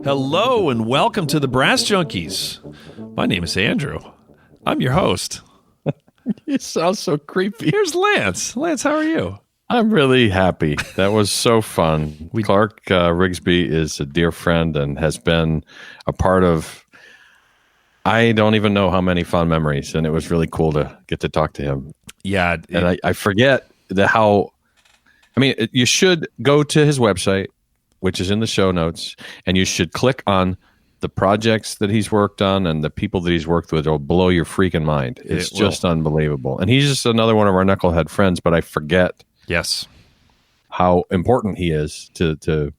Hello and welcome to the Brass Junkies. My name is Andrew. I'm your host. You sound so creepy. Here's Lance. Lance, how are you? I'm really happy. That was so fun. Clarke Rigsby is a dear friend and has been a part of, I don't even know how many fond memories, and it was really cool to get to talk to him. Yeah. And I forget you should go to his website, which is in the show notes, and you should click on the projects that he's worked on and the people that he's worked with. It'll blow your freaking mind. It's just unbelievable. And he's just another one of our knucklehead friends, but I forget how important he is to the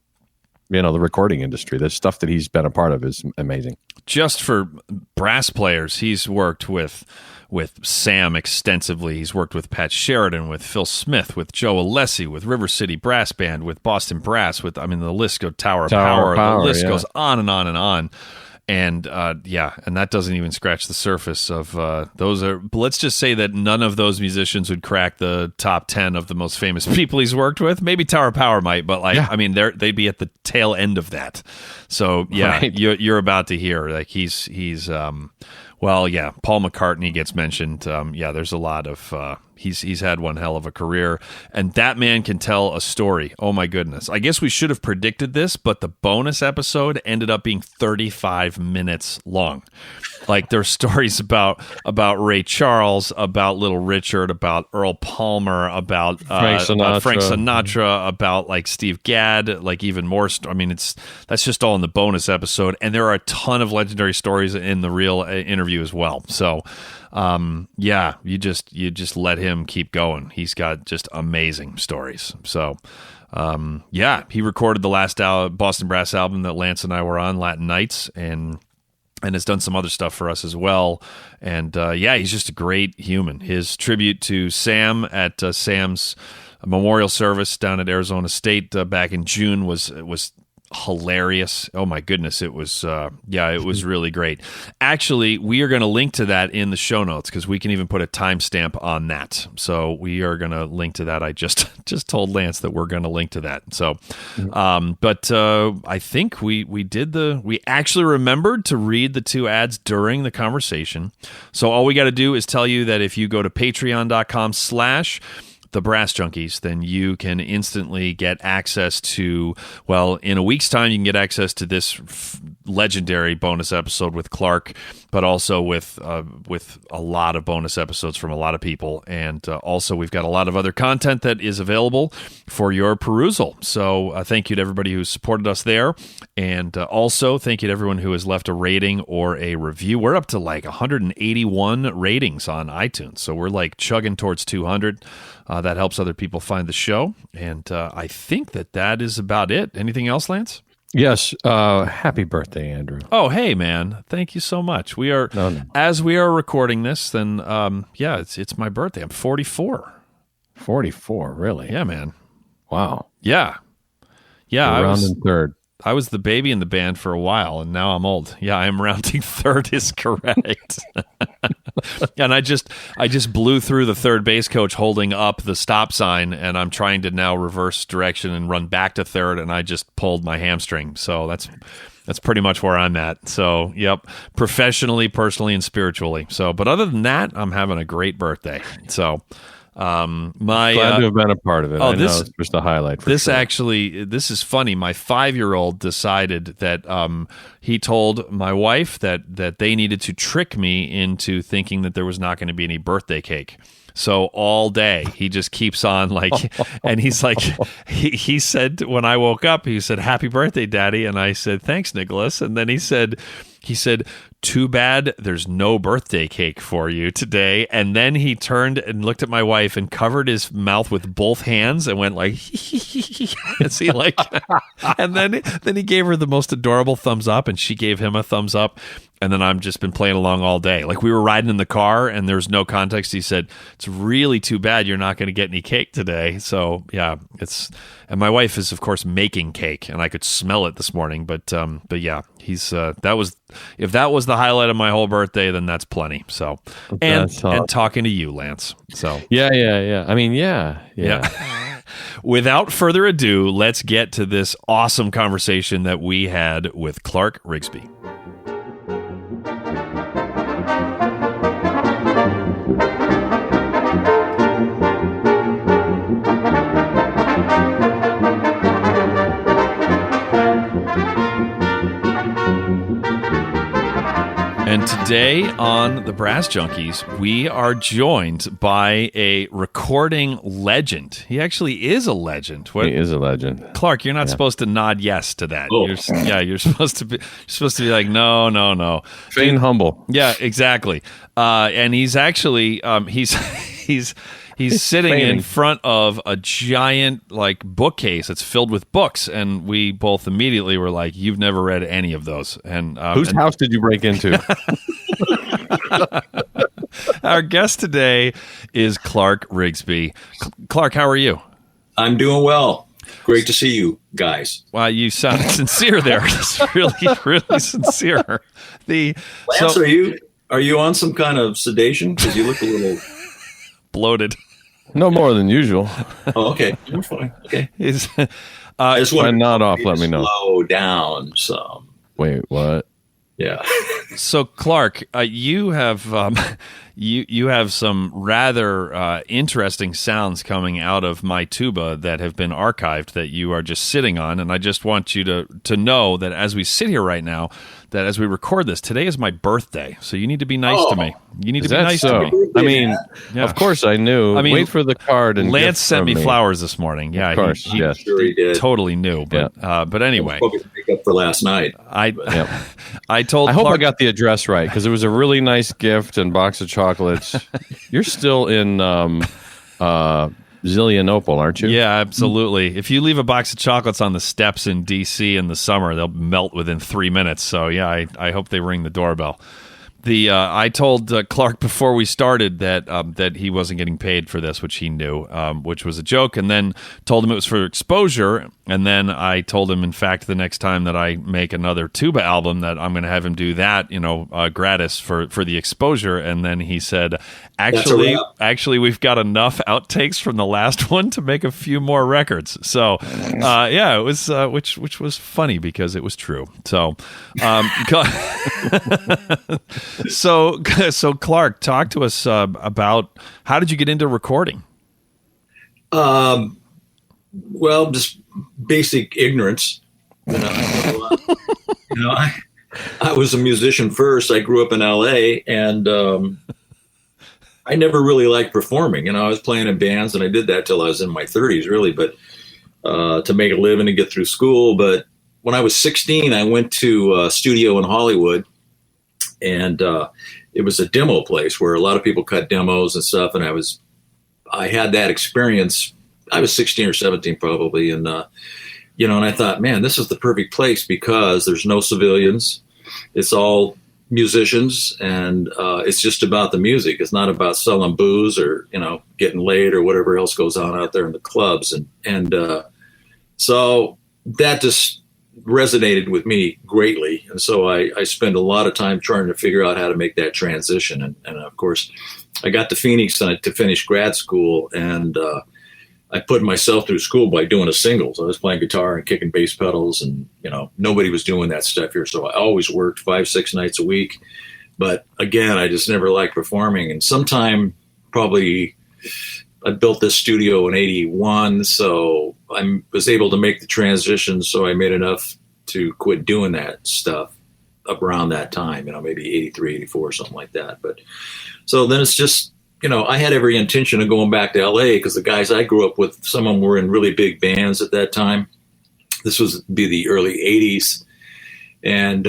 recording industry. The stuff that he's been a part of is amazing. Just for brass players, he's worked with Sam extensively. He's worked with Pat Sheridan, with Phil Smith, with Joe Alessi, with River City Brass Band, with Boston Brass, the list goes Tower of Power. The list goes on and on and on. And and that doesn't even scratch the surface of those. Let's just say that none of those musicians would crack the top 10 of the most famous people he's worked with. Maybe Tower of Power might, but they'd be at the tail end of that. So you're about to hear he's Paul McCartney gets mentioned. There's a lot of he's had one hell of a career, and that man can tell a story. Oh my goodness. I guess we should have predicted this, but the bonus episode ended up being 35 minutes long. There's stories about Ray Charles, about Little Richard, about Earl Palmer, about Frank Sinatra, about Steve Gadd, even more. That's just all in the bonus episode, and there are a ton of legendary stories in the real interview as well. So, you just let him keep going. He's got just amazing stories. So, he recorded the last Boston Brass album that Lance and I were on, Latin Nights, and has done some other stuff for us as well. And he's just a great human. His tribute to Sam at Sam's memorial service down at Arizona State back in June was hilarious. Oh my goodness, it was really great. Actually, we are going to link to that in the show notes because we can even put a timestamp on that. So we are going to link to that. I just told Lance that we're going to link to that. So I think we actually remembered to read the two ads during the conversation. So all we got to do is tell you that if you go to patreon.com/The Brass Junkies, then you can instantly get access to, in a week's time, you can get access to this legendary bonus episode with Clarke, but also with a lot of bonus episodes from a lot of people. And also we've got a lot of other content that is available for your perusal. So thank you to everybody who supported us there. And also thank you to everyone who has left a rating or a review. We're up to 181 ratings on iTunes. So we're chugging towards 200. That helps other people find the show. And I think that is about it. Anything else, Lance? Yes. Happy birthday, Andrew. Oh, hey, man. Thank you so much. We are, as we are recording this, then, it's my birthday. I'm 44. 44, really? Yeah, man. Wow. Yeah. Yeah. I was rounding third. I was the baby in the band for a while, and now I'm old. Yeah, I am rounding third is correct. And I just blew through the third base coach holding up the stop sign, and I'm trying to now reverse direction and run back to third, and I just pulled my hamstring. So that's pretty much where I'm at. So, yep, professionally, personally, and spiritually. So, but other than that, I'm having a great birthday. So, glad to have been a part of it. I know it's just a highlight. This is funny. My 5-year-old decided that he told my wife that they needed to trick me into thinking that there was not going to be any birthday cake. So all day he just keeps on and he's he said when I woke up, he said, "Happy birthday, Daddy," and I said, "Thanks, Nicholas," and then he said, "Too bad there's no birthday cake for you today." And then he turned and looked at my wife and covered his mouth with both hands and went and then he gave her the most adorable thumbs up, and she gave him a thumbs up. And then I've just been playing along all day. Like we were riding in the car and there's no context. He said, it's really too bad you're not going to get any cake today. So yeah, and my wife is of course making cake and I could smell it this morning. But yeah, if that was the highlight of my whole birthday, then that's plenty. So, and talking to you, Lance. So yeah. I mean, yeah. Without further ado, let's get to this awesome conversation that we had with Clarke Rigsby. And today on the Brass Junkies, we are joined by a recording legend. He actually is a legend. He is a legend. Clarke, you're not supposed to nod yes to that. Oh. You're supposed to be like, no. Feign humble. Yeah, exactly. And he's actually he's sitting in front of a giant like bookcase that's filled with books, and we both immediately were like, "You've never read any of those." And whose house did you break into? Our guest today is Clarke Rigsby. Clarke, how are you? I'm doing well. Great to see you guys. Wow, you sound sincere there. It's really sincere. Lance, are you on some kind of sedation? Because you look a little bloated. No more than usual. Oh, okay. You're fine. Okay. I just want to nod off. Let me know. Slow down some. Wait, what? Yeah. So, Clarke, you have you have some rather interesting sounds coming out of my tuba that have been archived that you are just sitting on, and I just want you to know that as we sit here right now, that as we record this, today is my birthday, so you need to be nice to me. You need to be nice to me. I mean, Of course I knew. I mean, wait for the card. And Lance sent me flowers this morning. Yeah, of course, he sure he did. Totally knew. But anyway, probably make up for last night. I told. I hope I got the address right because it was a really nice gift and box of chocolates. You're still in Zillionopol, aren't you? Yeah, absolutely. If you leave a box of chocolates on the steps in D.C. in the summer, they'll melt within 3 minutes. So yeah, I hope they ring the doorbell. I told Clarke before we started that he wasn't getting paid for this, which he knew, which was a joke, and then told him it was for exposure. And then I told him, in fact, the next time that I make another tuba album, that I'm going to have him do that, gratis for the exposure. And then he said, actually, we've got enough outtakes from the last one to make a few more records. So, it was which was funny because it was true. So, So Clarke, talk to us about how did you get into recording? Well, just basic ignorance. I was a musician first. I grew up in LA, and I never really liked performing. I was playing in bands, and I did that till I was in my 30s, really. But to make a living and get through school. But when I was 16, I went to a studio in Hollywood. And it was a demo place where a lot of people cut demos and stuff. And I had that experience. I was 16 or 17 probably. And, and I thought, man, this is the perfect place because there's no civilians. It's all musicians. And it's just about the music. It's not about selling booze or, getting laid or whatever else goes on out there in the clubs. And so that just resonated with me greatly. And so I spent a lot of time trying to figure out how to make that transition. And of course, I got to Phoenix to finish grad school, and I put myself through school by doing a singles. I was playing guitar and kicking bass pedals, and, nobody was doing that stuff here. So I always worked 5-6 nights a week. But again, I just never liked performing. And sometime probably I built this studio in 81, so I was able to make the transition. So I made enough to quit doing that stuff up around that time, maybe 83, 84, something like that. But so then it's just, I had every intention of going back to LA because the guys I grew up with, some of them were in really big bands at that time. This was the early 80s. And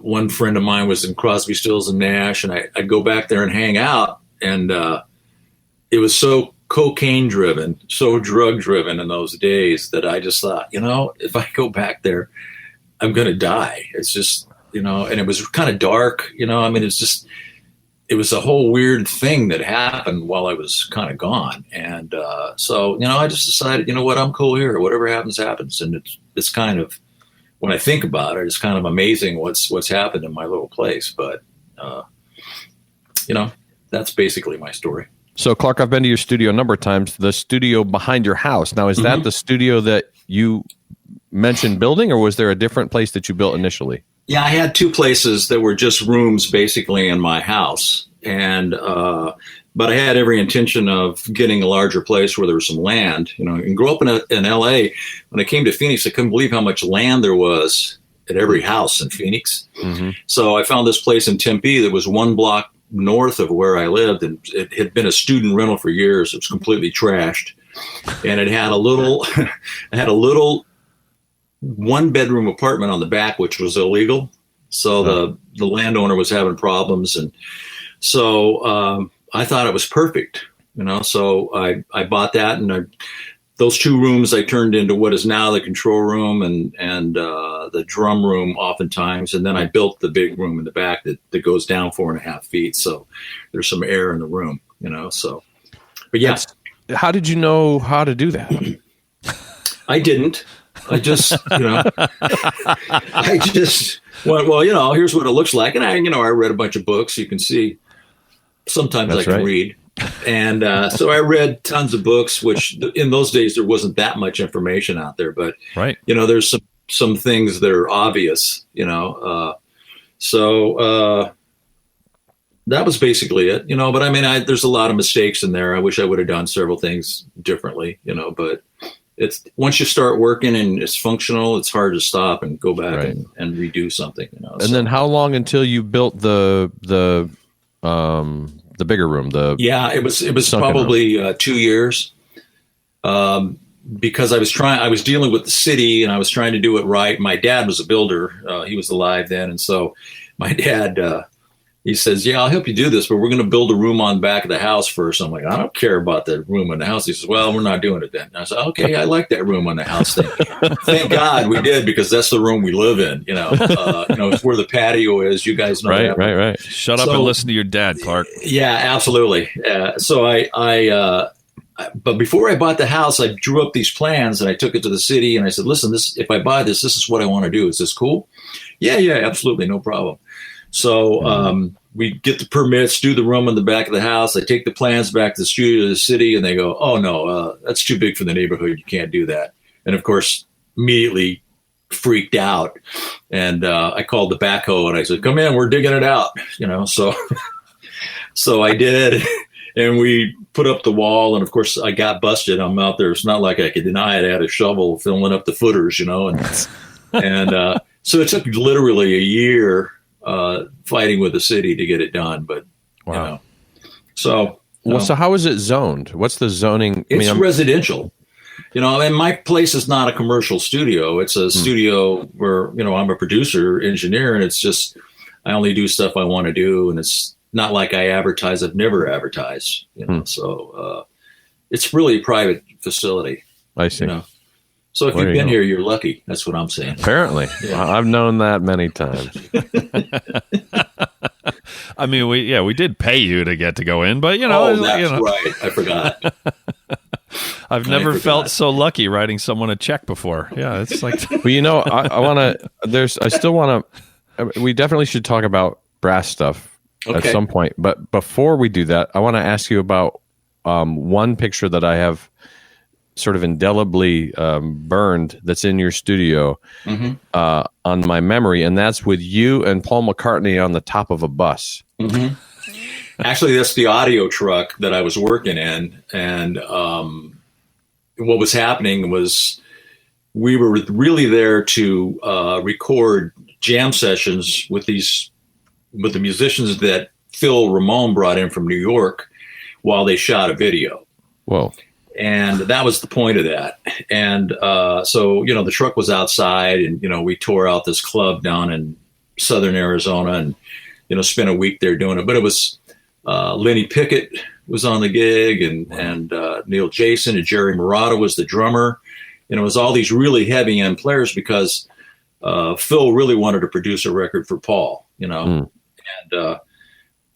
one friend of mine was in Crosby, Stills and Nash, and I'd go back there and hang out. And it was so cocaine driven, so drug driven in those days that I just thought, if I go back there, I'm going to die. It's just, and it was kind of dark, I mean, it was a whole weird thing that happened while I was kind of gone. And so, I just decided, you know what, I'm cool here. Whatever happens, happens. And it's kind of, when I think about it, it's kind of amazing what's happened in my little place. But, that's basically my story. So, Clarke, I've been to your studio a number of times, the studio behind your house. Now, is that the studio that you mentioned building, or was there a different place that you built initially? Yeah, I had two places that were just rooms basically in my house. And, but I had every intention of getting a larger place where there was some land, and grew up in LA. When I came to Phoenix, I couldn't believe how much land there was at every house in Phoenix. Mm-hmm. So I found this place in Tempe that was 1 block north of where I lived, and it had been a student rental for years. It was completely trashed, and it had a little 1-bedroom apartment on the back, which was illegal. So the landowner was having problems, and so I thought it was perfect, So I bought that, and those 2 rooms I turned into what is now the control room and the drum room oftentimes. And then I built the big room in the back that goes down 4.5 feet. So there's some air in the room, So, but yeah. How did you know how to do that? I didn't. I just, well, here's what it looks like. And I read a bunch of books. You can see sometimes I can read. And so I read tons of books, which in those days there wasn't that much information out there. But, there's some things that are obvious, So that was basically it, But I mean, there's a lot of mistakes in there. I wish I would have done several things differently, But it's once you start working and it's functional, it's hard to stop and go back and redo something, And then how long until you built the bigger room? It was probably 2 years, because I was dealing with the city and I was trying to do it right. My dad was a builder; he was alive then, and so my dad he says, "Yeah, I'll help you do this, but we're going to build a room on the back of the house first." I'm like, "I don't care about the room in the house." He says, "Well, we're not doing it then." And I said, "Okay, I like that room on the house thing." Thank God we did, because that's the room we live in. It's where the patio is. You guys know that. Right. Shut up and listen to your dad, Clarke. Yeah, absolutely. So but before I bought the house, I drew up these plans and I took it to the city and I said, "Listen, if I buy this is what I want to do. Is this cool?" Yeah, absolutely, no problem. So we get the permits, do the room in the back of the house. I take the plans back to the studio to the city, and they go, "Oh, no, that's too big for the neighborhood. You can't do that." And, of course, immediately freaked out. And I called the backhoe, and I said, "Come in, we're digging it out." So I did, and we put up the wall. And, of course, I got busted. I'm out there. It's not like I could deny it. I had a shovel filling up the footers, and so it took literally a year fighting with the city to get it done, but So how is it zoned? What's the zoning? It's residential. And my place is not a commercial studio. It's a studio where I'm a producer, engineer, and it's just I only do stuff I want to do, and it's not like I advertise. I've never advertised. So it's really a private facility. I see. So if you've been here, you're lucky. That's what I'm saying. Apparently. Yeah. I've known that many times. I mean, we did pay you to get to go in, but that's right. I forgot. I've never felt so lucky writing someone a check before. Yeah, it's like. Well, I want to. I still want to. We definitely should talk about brass stuff at some point. But before we do that, I want to ask you about one picture that I have sort of indelibly burned that's in your studio on my memory, and that's with you and Paul McCartney on the top of a bus. Mm-hmm. Actually, that's the audio truck that I was working in, and what was happening was we were really there to record jam sessions with the musicians that Phil Ramone brought in from New York while they shot a video. Whoa. And that was the point of that. And so, the truck was outside and, we tore out this club down in southern Arizona and, spent a week there doing it. But it was Lenny Pickett was on the gig and Neil Jason and Jerry Murata was the drummer. And it was all these really heavy end players because Phil really wanted to produce a record for Paul, and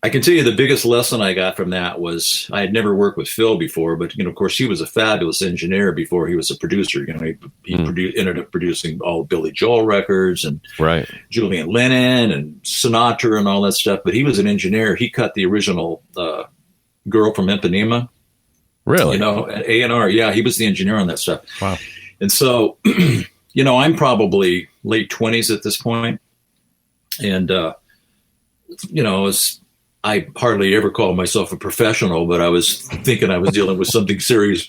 I can tell you the biggest lesson I got from that was I had never worked with Phil before, but of course he was a fabulous engineer before he was a producer. He ended up producing all Billy Joel records and Julian Lennon and Sinatra and all that stuff. But he was an engineer. He cut the original Girl from Ipanema. Really? At A&R. Yeah, he was the engineer on that stuff. Wow. And so, I'm probably late 20s at this point, and I hardly ever called myself a professional, but I was thinking I was dealing with something serious,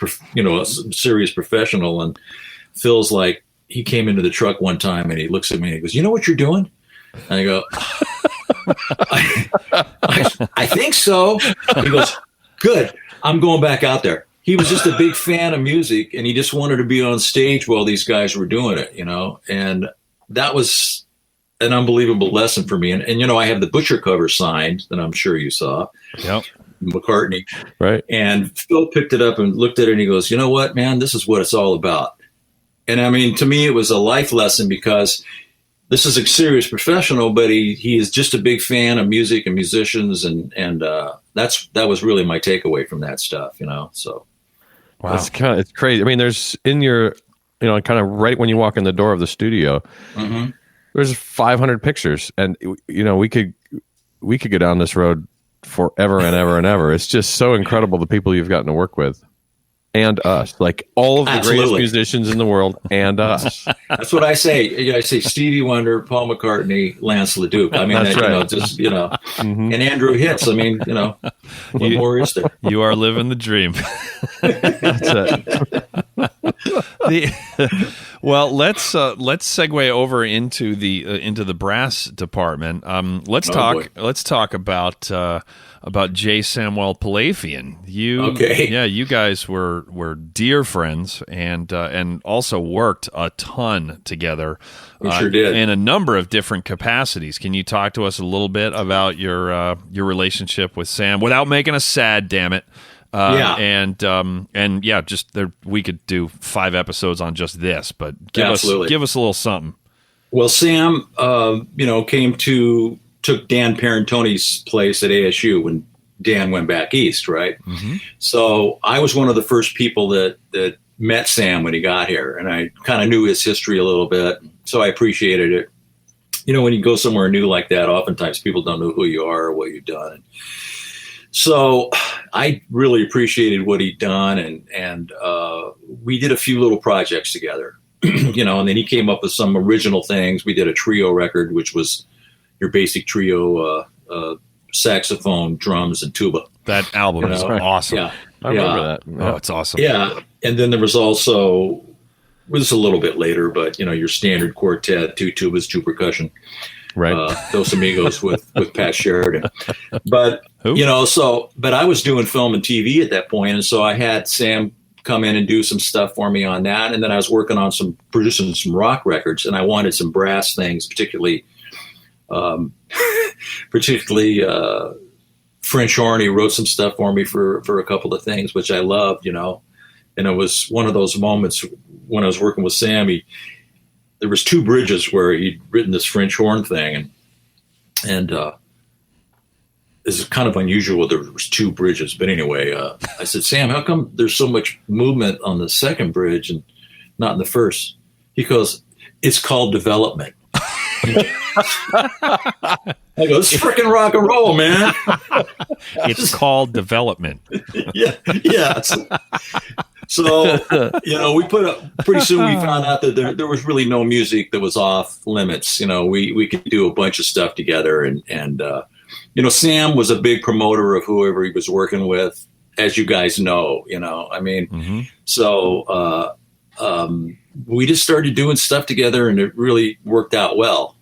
serious professional. And Phil's like, he came into the truck one time and he looks at me and he goes, "You know what you're doing?" And I go, I think so. He goes, "Good. I'm going back out there." He was just a big fan of music and he just wanted to be on stage while these guys were doing it, and that was an unbelievable lesson for me. And I have the Butcher cover signed that I'm sure you saw. Yep. McCartney. Right. And Phil picked it up and looked at it and he goes, "You know what, man, this is what it's all about." And I mean, to me, it was a life lesson because this is a serious professional, but he is just a big fan of music and musicians. And that was really my takeaway from that stuff, so. Wow. It's crazy. I mean, there's in your, kind of right when you walk in the door of the studio, there's 500 pictures, and we could go down this road forever and ever and ever. It's just so incredible the people you've gotten to work with, and us, like all of the greatest musicians in the world, and us. That's what I say. I say Stevie Wonder, Paul McCartney, Lance LaDuke. I mean, that's right. And Andrew Hitz. I mean, what more is there? You are living the dream. That's it. Well, let's segue over into the brass department. Let's talk about J. Samuel Palafian. You guys were dear friends and also worked a ton together. We sure did. In a number of different capacities. Can you talk to us a little bit about your relationship with Sam without making us sad? Damn it. We could do 5 episodes on just this, but give us a little something. Well, Sam, took Dan Parentoni's place at ASU when Dan went back east, right? Mm-hmm. So I was one of the first people that met Sam when he got here, and I kind of knew his history a little bit, so I appreciated it. When you go somewhere new like that, oftentimes people don't know who you are or what you've done. So I really appreciated what he'd done, and we did a few little projects together, and then he came up with some original things. We did a trio record, which was your basic trio, saxophone, drums, and tuba. That album is awesome. Yeah. I remember that. Oh, it's awesome. Yeah, and then there was also, this is a little bit later, but your standard quartet, 2 tubas, 2 percussion. Right. Dos Amigos with Pat Sheridan. But, but I was doing film and TV at that point, and so I had Sam come in and do some stuff for me on that, and then I was working on producing some rock records, and I wanted some brass things, particularly French horn. He wrote some stuff for me for a couple of things, which I loved, and it was one of those moments when I was working with Sam. There was 2 bridges where he'd written this French horn thing, and this is kind of unusual. There was 2 bridges, but anyway, I said, "Sam, how come there's so much movement on the second bridge and not in the first?" He goes, "It's called development." I go, "It's freaking rock and roll, man." It's called development. Yeah. So, we pretty soon we found out that there was really no music that was off limits. We could do a bunch of stuff together. And Sam was a big promoter of whoever he was working with, as you guys know, So we just started doing stuff together and it really worked out well,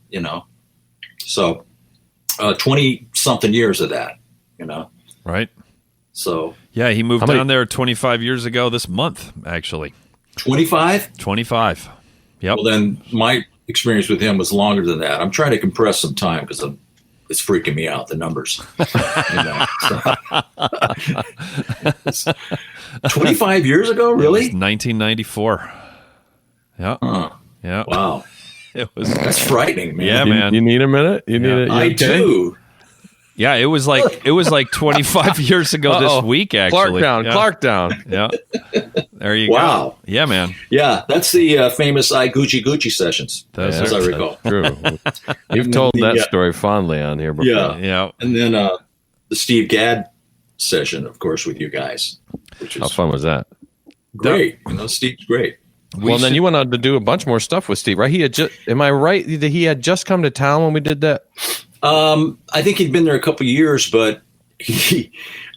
So 20-something years of that, Right. So yeah, he moved down there 25 years ago this month, actually. 25? 25. Yep. Well, then my experience with him was longer than that. I'm trying to compress some time because it's freaking me out, the numbers. 25 years ago, really? 1994. Yeah. Huh. Yeah. Wow. That's frightening, man. Yeah, man. You need a minute? You need it? I do. Yeah, it was like 25 years ago this week, actually. Clarke down. Yeah. There you go. Wow. Yeah, man. Yeah, that's the famous I Gucci sessions, as I recall. True. You've told that story fondly on here before. Yeah. And then the Steve Gadd session, of course, with you guys. Which is How fun was that? great. Steve's great. Then you went on to do a bunch more stuff with Steve, right? He had am I right that he had just come to town when we did that? I think he'd been there a couple of years, but I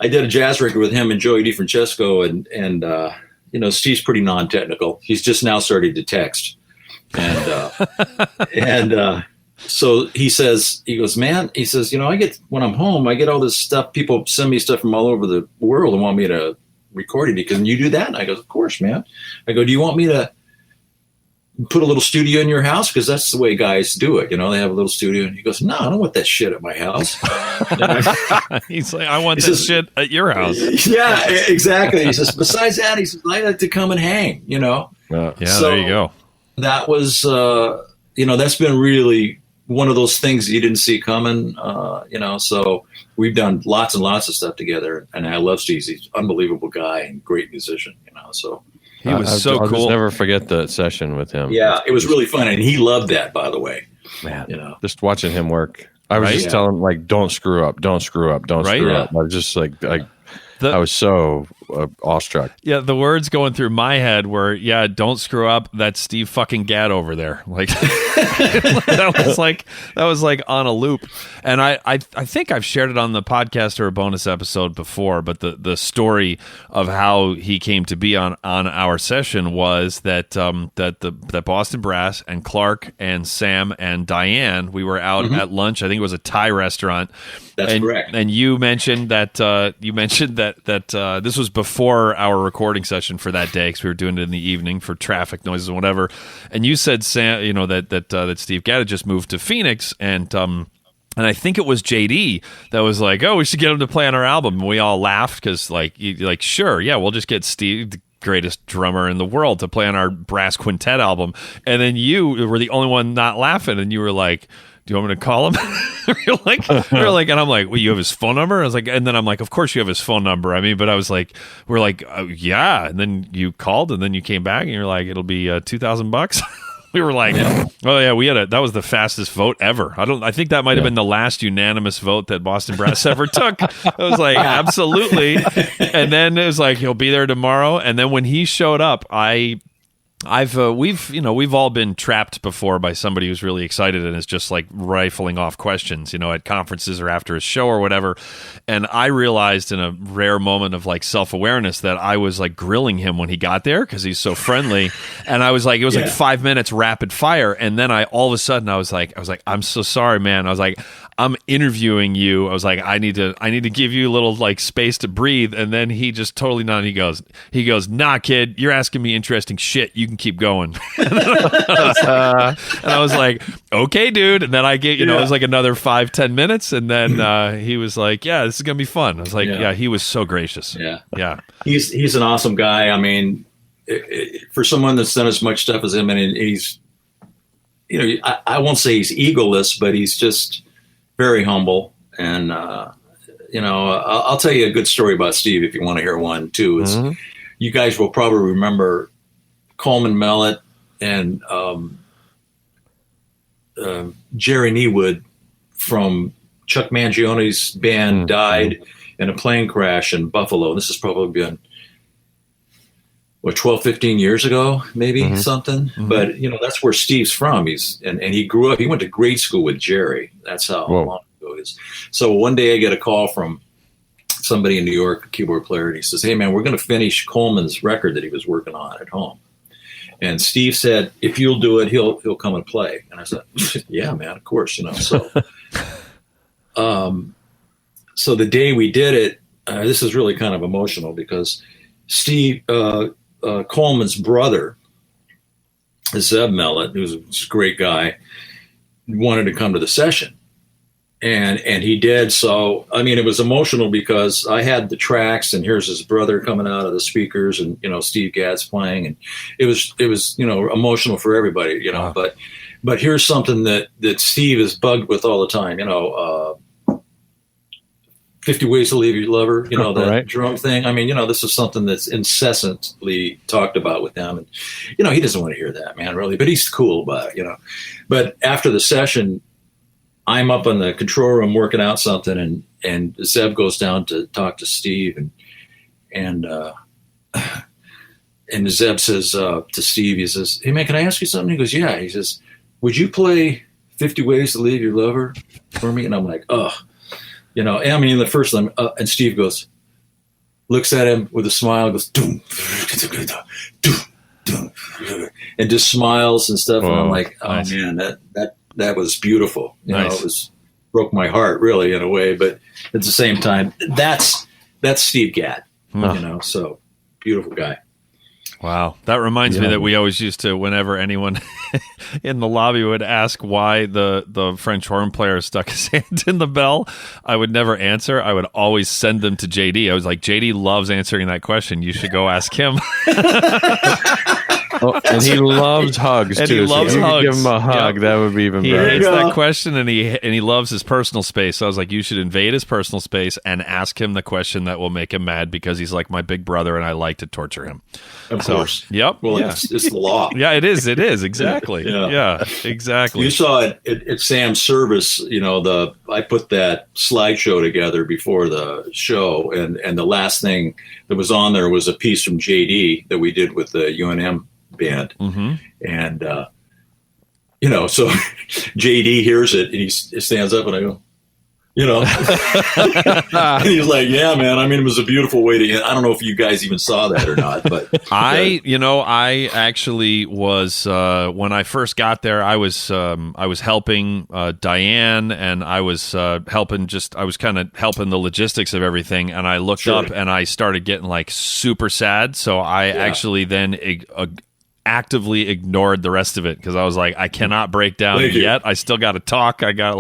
did a jazz record with him and Joey DiFrancesco, and Steve's pretty non-technical. He's just now starting to text, and so he goes, man, he says, when I'm home, I get all this stuff. People send me stuff from all over the world and want me to record it. Can you do that? And I go, of course, man. I go, do you want me to put a little studio in your house? Because that's the way guys do it. They have a little studio. And he goes, no, I don't want that shit at my house. He's like, I want this shit at your house. Yeah, exactly. He says, besides that, he says, I like to come and hang, Yeah, so there you go. That was, that's been really one of those things that you didn't see coming, so we've done lots and lots of stuff together. And I love Steve. He's an unbelievable guy and great musician, so. He was so I'll cool. Just never forget the session with him. Yeah, it was really fun, and he loved that. By the way, man, just watching him work. I was just telling him, don't screw up, don't screw up. I was just I was so awestruck. Yeah, the words going through my head were, don't screw up. That's Steve fucking Gadd over there. Like that was like on a loop. And I think I've shared it on the podcast or a bonus episode before, but the story of how he came to be on our session was that that Boston Brass and Clarke and Sam and Diane, we were out at lunch. I think it was a Thai restaurant. That's correct. And you mentioned that this was before our recording session for that day because we were doing it in the evening for traffic noises and whatever. And you said, Sam, that Steve Gadd had just moved to Phoenix, and I think it was JD that was like, "Oh, we should get him to play on our album." And we all laughed because, sure, yeah, we'll just get Steve, the greatest drummer in the world, to play on our brass quintet album. And then you were the only one not laughing, and you were like, do you want me to call him? You're like, and I'm like, well, you have his phone number? I was like, and then I'm like, of course you have his phone number. I mean, but I was like, we're like, yeah. And then you called, and then you came back, and you're like, it'll be $2,000. We were like, oh yeah, that was the fastest vote ever. I think that might have been the last unanimous vote that Boston Brass ever took. I was like, absolutely. And then it was like, he'll be there tomorrow. And then when he showed up, we've all been trapped before by somebody who's really excited and is just like rifling off questions, at conferences or after a show or whatever. And I realized in a rare moment of like self-awareness that I was like grilling him when he got there because he's so friendly. And I was like, it was like 5 minutes rapid fire. And then all of a sudden I was like, I'm so sorry, man. I was like, I'm interviewing you. I was like, I need to give you a little like space to breathe. And then he just totally nodded. He goes, nah, kid, you're asking me interesting shit. You can keep going. And I was like, okay, dude. And then I gave, it was like another 5-10 minutes. And then he was like, yeah, this is going to be fun. I was like, yeah, he was so gracious. Yeah. He's an awesome guy. I mean, for someone that's done as much stuff as him, and he's, I won't say he's egoless, but he's just very humble. And, I'll tell you a good story about Steve if you want to hear one too. You guys will probably remember Coleman Mellett and Jerry Niewood from Chuck Mangione's band died in a plane crash in Buffalo. This has probably been 12, 15 years ago, maybe something. But that's where Steve's from. And he grew up. He went to grade school with Jerry. That's how long ago it is. So one day I get a call from somebody in New York, a keyboard player, and he says, "Hey man, we're going to finish Coleman's record that he was working on at home." And Steve said, "If you'll do it, he'll come and play." And I said, "Yeah, man, of course." So, so the day we did it, this is really kind of emotional because Steve Coleman's brother, Zeb Mellett, who's a great guy, wanted to come to the session, and he did. So I mean, it was emotional because I had the tracks, and here's his brother coming out of the speakers, and Steve Gadd's playing, and it was emotional for everybody, But But here's something that Steve is bugged with all the time. 50 Ways to Leave Your Lover, that right. drum thing. I mean, this is something that's incessantly talked about with them. And, he doesn't want to hear that, man, really, but he's cool about it, But after the session, I'm up in the control room working out something, and Zeb goes down to talk to Steve, and Zeb says to Steve, he says, "Hey, man, can I ask you something?" He goes, "Yeah." He says, "Would you play 50 Ways to Leave Your Lover for me?" And I'm like, "Oh." The first time, and Steve looks at him with a smile, goes, doom, doom, doom, and just smiles and stuff. And I'm like, oh nice. Man, that was beautiful. It broke my heart really in a way, but at the same time, that's Steve Gadd, so beautiful guy. Wow. That reminds me that we always used to, whenever anyone in the lobby would ask why the French horn player stuck his hand in the bell, I would never answer. I would always send them to JD. I was like, JD loves answering that question. You should go ask him. And he loves hugs, and too. He loves hugs. Give him a hug. Yep. That would be even better. He hates that question, and he loves his personal space. So I was like, you should invade his personal space and ask him the question that will make him mad, because he's like my big brother, and I like to torture him. Of course. Yep. Well, it's the law. Yeah, it is. It is. Exactly. Yeah, exactly. You saw it at Sam's service. I put that slideshow together before the show, and the last thing that was on there was a piece from JD that we did with the UNM band. Mm-hmm. And, so JD hears it and he stands up and I go, and he's like, yeah, man, I mean, it was a beautiful way to end. I don't know if you guys even saw that or not, but I actually was, when I first got there, I was helping, Diane, and I was, helping the logistics of everything. And I looked up and I started getting like super sad. So I actually then, actively ignored the rest of it, because I was like, I cannot break down yet. I still got to talk. I got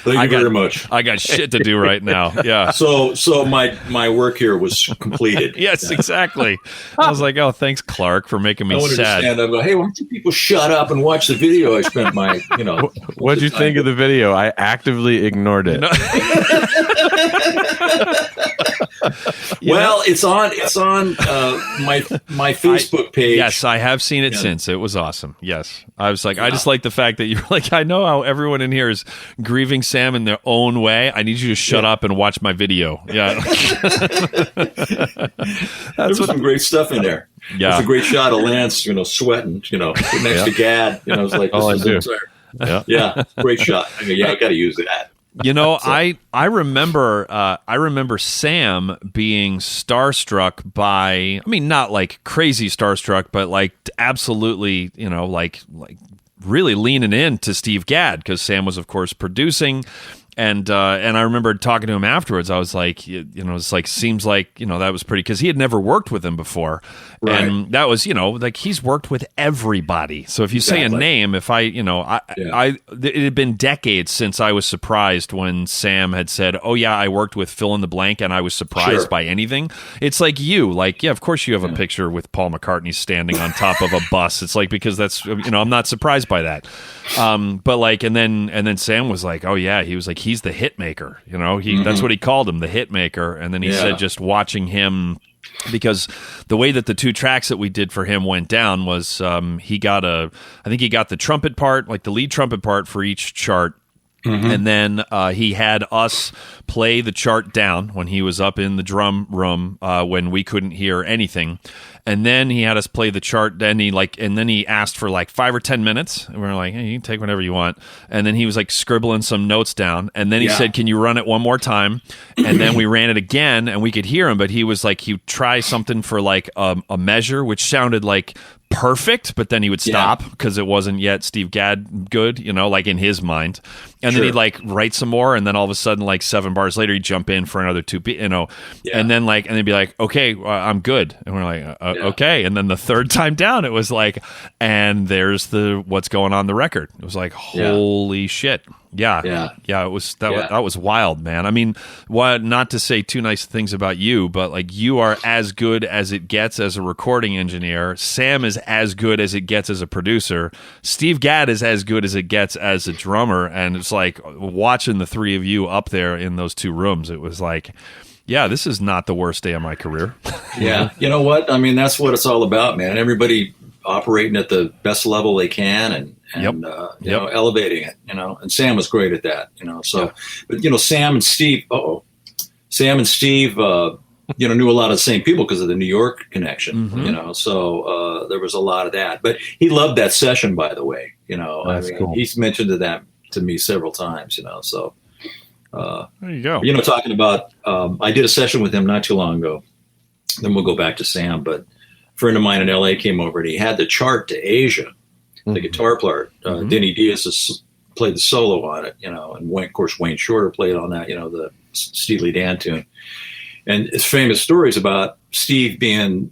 very much. I got shit to do right now. Yeah. So my work here was completed. Yes, exactly. I was like, oh, thanks, Clarke, for making me sad. I go, hey, why don't you people shut up and watch the video? I spent my, What'd you think of the video? I actively ignored it. Well, it's on my Facebook page. Yes, I have seen it since. It was awesome. Yes. I was like, I just like the fact that you're like, I know how everyone in here is grieving Sam in their own way. I need you to shut up and watch my video. Yeah. There's some great stuff in there. Yeah. There's a great shot of Lance, sweating, next to Gadd. I was like, this is yeah, great shot. I got to use that. I remember Sam being starstruck by, I mean, not like crazy starstruck, but like absolutely, like really leaning in to Steve Gadd, because Sam was, of course, producing. And I remember talking to him afterwards. I was like, it's like, seems like, that was pretty, because he had never worked with him before. Right. And that was, like, he's worked with everybody. So if you say a name, if it had been decades since I was surprised when Sam had said, oh yeah, I worked with fill in the blank, and I was surprised by anything. It's like of course you have a picture with Paul McCartney standing on top of a bus. It's like, because that's, I'm not surprised by that. But like, and then Sam was like, oh yeah, he was like, he's the hit maker, that's what he called him, the hit maker. And then he said, just watching him, because the way that the two tracks that we did for him went down was, I think he got the trumpet part, like the lead trumpet part for each chart. Mm-hmm. And then he had us play the chart down when he was up in the drum room when we couldn't hear anything. And then he had us play the chart. And then he asked for like 5 or 10 minutes. And we were like, hey, you can take whatever you want. And then he was like scribbling some notes down. And then he said, can you run it one more time? And then we ran it again, and we could hear him. But he was like, he'd try something for like a measure, which sounded like perfect, but then he would stop because it wasn't yet Steve Gadd good, like in his mind. And then he'd like write some more, and then all of a sudden, like 7 bars later, he'd jump in for another 2 and then and then be like, okay, I'm good. And we're like, okay. And then the third time down, it was like, and there's the what's going on the record. It was like, holy shit. Yeah. It was that was wild, man. I mean, not to say too nice things about you, but like you are as good as it gets as a recording engineer. Sam is as good as it gets as a producer. Steve Gadd is as good as it gets as a drummer. And it's like watching the three of you up there in those two rooms. It was like, yeah, this is not the worst day of my career. Yeah. You know what? I mean, that's what it's all about, man. Everybody operating at the best level they can and you know, elevating it, you know, and Sam was great at that, you know, so, but, you know, Sam and Steve, you know, knew a lot of the same people because of the New York connection, you know, so there was a lot of that, but he loved that session, by the way, you know, cool. He's mentioned that to me several times, you know, so there you go. You know, talking about, I did a session with him not too long ago, then we'll go back to Sam, but a friend of mine in LA came over and he had the chart to Asia, the guitar player. Denny Diaz played the solo on it, you know, and of course Wayne Shorter played on that, you know, the Steely Dan tune. And it's famous stories about Steve being,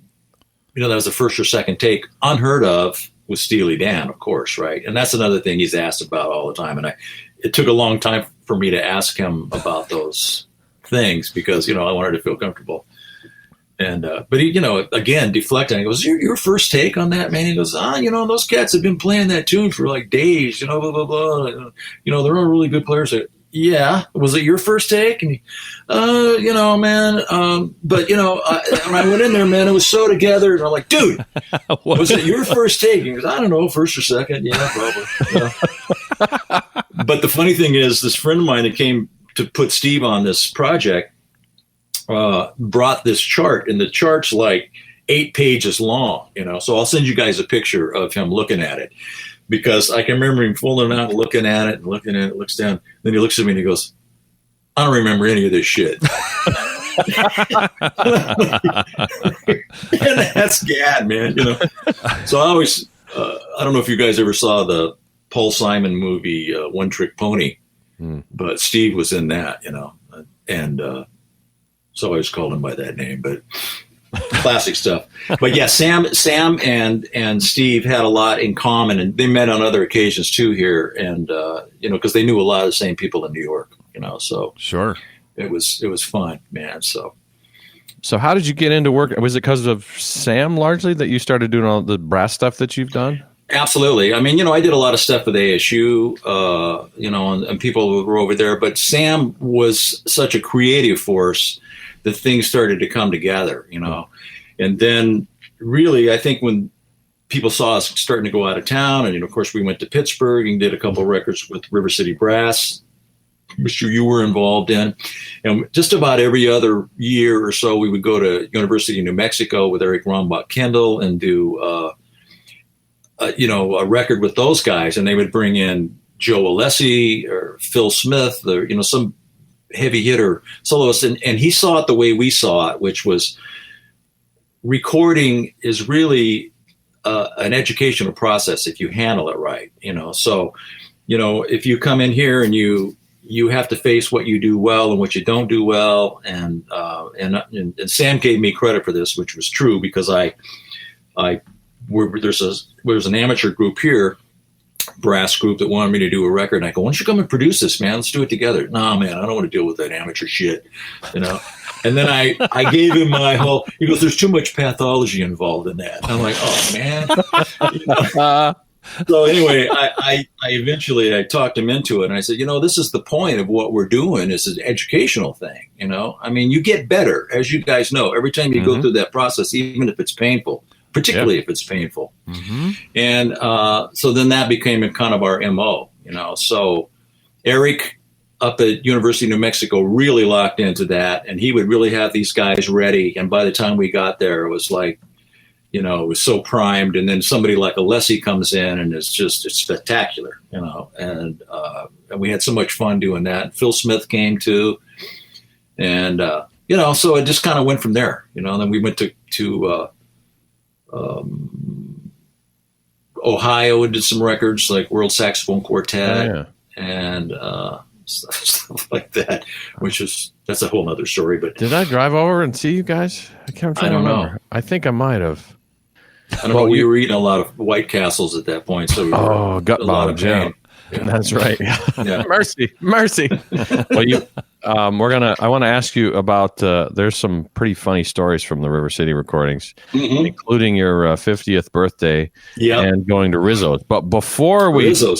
you know, that was the first or second take, unheard of with Steely Dan, of course, right? And that's another thing he's asked about all the time. And it took a long time for me to ask him about those things because, you know, I wanted to feel comfortable. And, but he, you know, again, deflecting, he goes, your first take on that, man? He goes, you know, those cats have been playing that tune for like days, you know, blah, blah, blah. You know, they're all really good players. Yeah. Was it your first take? And he, you know, man, but you know, when I went in there, man, it was so together. And I'm like, dude, was it your first take? He goes, I don't know, first or second. Yeah, probably. You know? But the funny thing is this friend of mine that came to put Steve on this project, brought this chart, and the chart's like 8 pages long, you know, so I'll send you guys a picture of him looking at it because I can remember him pulling it out and looking at it, looks down, then he looks at me and he goes, I don't remember any of this shit. And that's Gadd, man, you know. So I always, I don't know if you guys ever saw the Paul Simon movie, One Trick Pony, but Steve was in that, you know, and, so I always called him by that name, but classic stuff. But yeah, Sam and Steve had a lot in common, and they met on other occasions too here. And you know, because they knew a lot of the same people in New York, you know. So sure, it was fun, man. So how did you get into work? Was it because of Sam largely that you started doing all the brass stuff that you've done? Absolutely. I mean, you know, I did a lot of stuff with ASU, you know, and people who were over there. But Sam was such a creative force that things started to come together, you know. And then really, I think when people saw us starting to go out of town, and, you know, of course, we went to Pittsburgh and did a couple of records with River City Brass, which you were involved in. And just about every other year or so, we would go to University of New Mexico with Eric Rombach Kendall and do, you know, a record with those guys. And they would bring in Joe Alessi or Phil Smith, or, you know, some heavy hitter soloist. And he saw it the way we saw it, which was recording is really an educational process if you handle it right, you know. So, you know, if you come in here and you have to face what you do well and what you don't do well. And Sam gave me credit for this, which was true, because there's an amateur group here, brass group, that wanted me to do a record. And I go, why don't you come and produce this, man? Let's do it together. Nah, man, I don't want to deal with that amateur shit, you know? And then I gave him my whole, he goes, there's too much pathology involved in that. And I'm like, oh, man. You know? So anyway, I eventually talked him into it, and I said, you know, this is the point of what we're doing. Is an educational thing, you know? I mean, you get better, as you guys know, every time you go through that process, even if it's painful, particularly if it's painful. And so then that became a kind of our MO, you know? So Eric up at University of New Mexico really locked into that, and he would really have these guys ready. And by the time we got there, it was like, you know, it was so primed. And then somebody like Alessi comes in, and it's spectacular, you know, and we had so much fun doing that. And Phil Smith came too. And, you know, so it just kind of went from there, you know. And then we went to Ohio and did some records like World Saxophone Quartet. And stuff like that, that's a whole nother story. But did I drive over and see you guys? I don't know. I think I might have. I don't know. We were eating a lot of White Castles at that point, so gut bottom, yeah. That's right. Yeah. mercy. Well, I want to ask you about. There's some pretty funny stories from the River City recordings, including your 50th birthday and going to Rizzo's. But before we do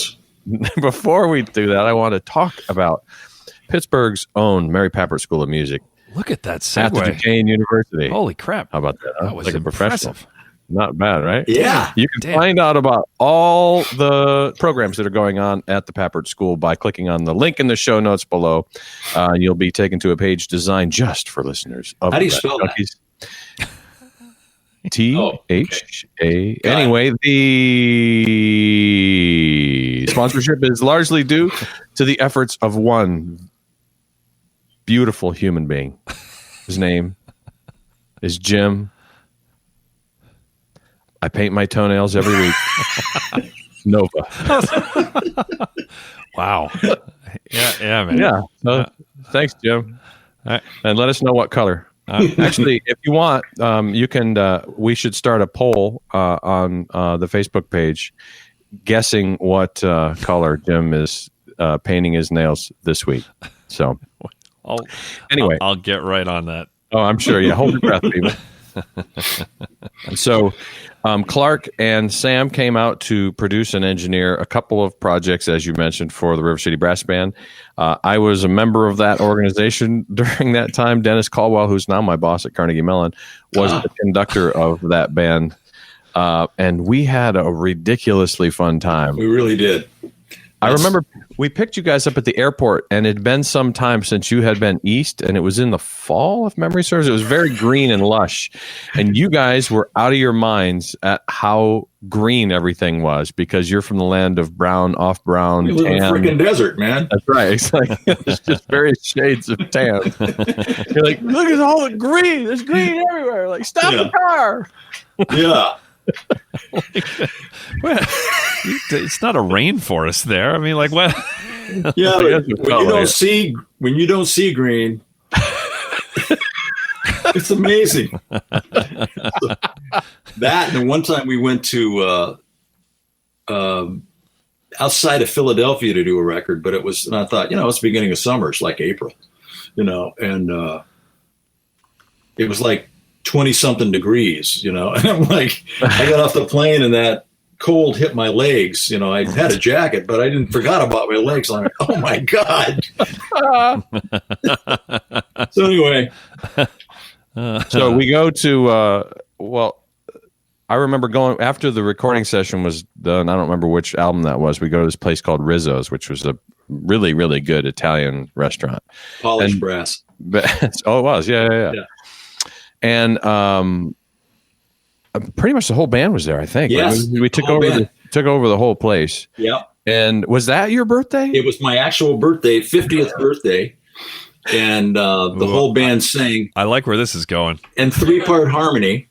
that, I want to talk about Pittsburgh's own Mary Papert School of Music. Look at that segue. At Duquesne University. Holy crap! How about that? That was like impressive. A professional. Not bad, right? Yeah. You can find out about all the programs that are going on at the Papert School by clicking on the link in the show notes below. And you'll be taken to a page designed just for listeners of How do you spell Junkies. that? THA. Anyway, the sponsorship is largely due to the efforts of one beautiful human being. His name is Jim. I paint my toenails every week. Nova. Wow. Yeah, man. Yeah. So, thanks, Jim. And let us know what color. Actually, if you want, you can. We should start a poll on the Facebook page, guessing what color Jim is painting his nails this week. So, I'll get right on that. Oh, I'm sure. Yeah, hold your breath, people. So, Clarke and Sam came out to produce and engineer a couple of projects, as you mentioned, for the River City Brass Band. I was a member of that organization during that time. Dennis Caldwell, who's now my boss at Carnegie Mellon, was the conductor of that band. And we had a ridiculously fun time. We really did. I remember we picked you guys up at the airport, and it had been some time since you had been east, and it was in the fall, if memory serves. It was very green and lush, and you guys were out of your minds at how green everything was because you're from the land of brown, off brown, we live in a freaking desert, man. That's right. It's like it's just various shades of tan. You're like, look at all the green. There's green everywhere. Like, stop the car. Yeah. Well, it's not a rainforest there. I mean, like what? Yeah, but when you don't see green, it's amazing. That and one time we went to outside of Philadelphia to do a record, but and I thought, it's the beginning of summer. It's like April, and it was like 20-something degrees, and I'm like, I got off the plane and that cold hit my legs. I had a jacket, but I didn't forgot about my legs. I'm like, oh my God. So anyway. So we go to, I remember going after the recording session was done. I don't remember which album that was. We go to this place called Rizzo's, which was a really, really good Italian restaurant. Polished brass. It was. Yeah. And pretty much the whole band was there, I think. Yes, we took over the whole place. Yeah. And was that your birthday? It was my actual birthday, 50th birthday. And the whole band sang. I like where this is going. And 3-part harmony.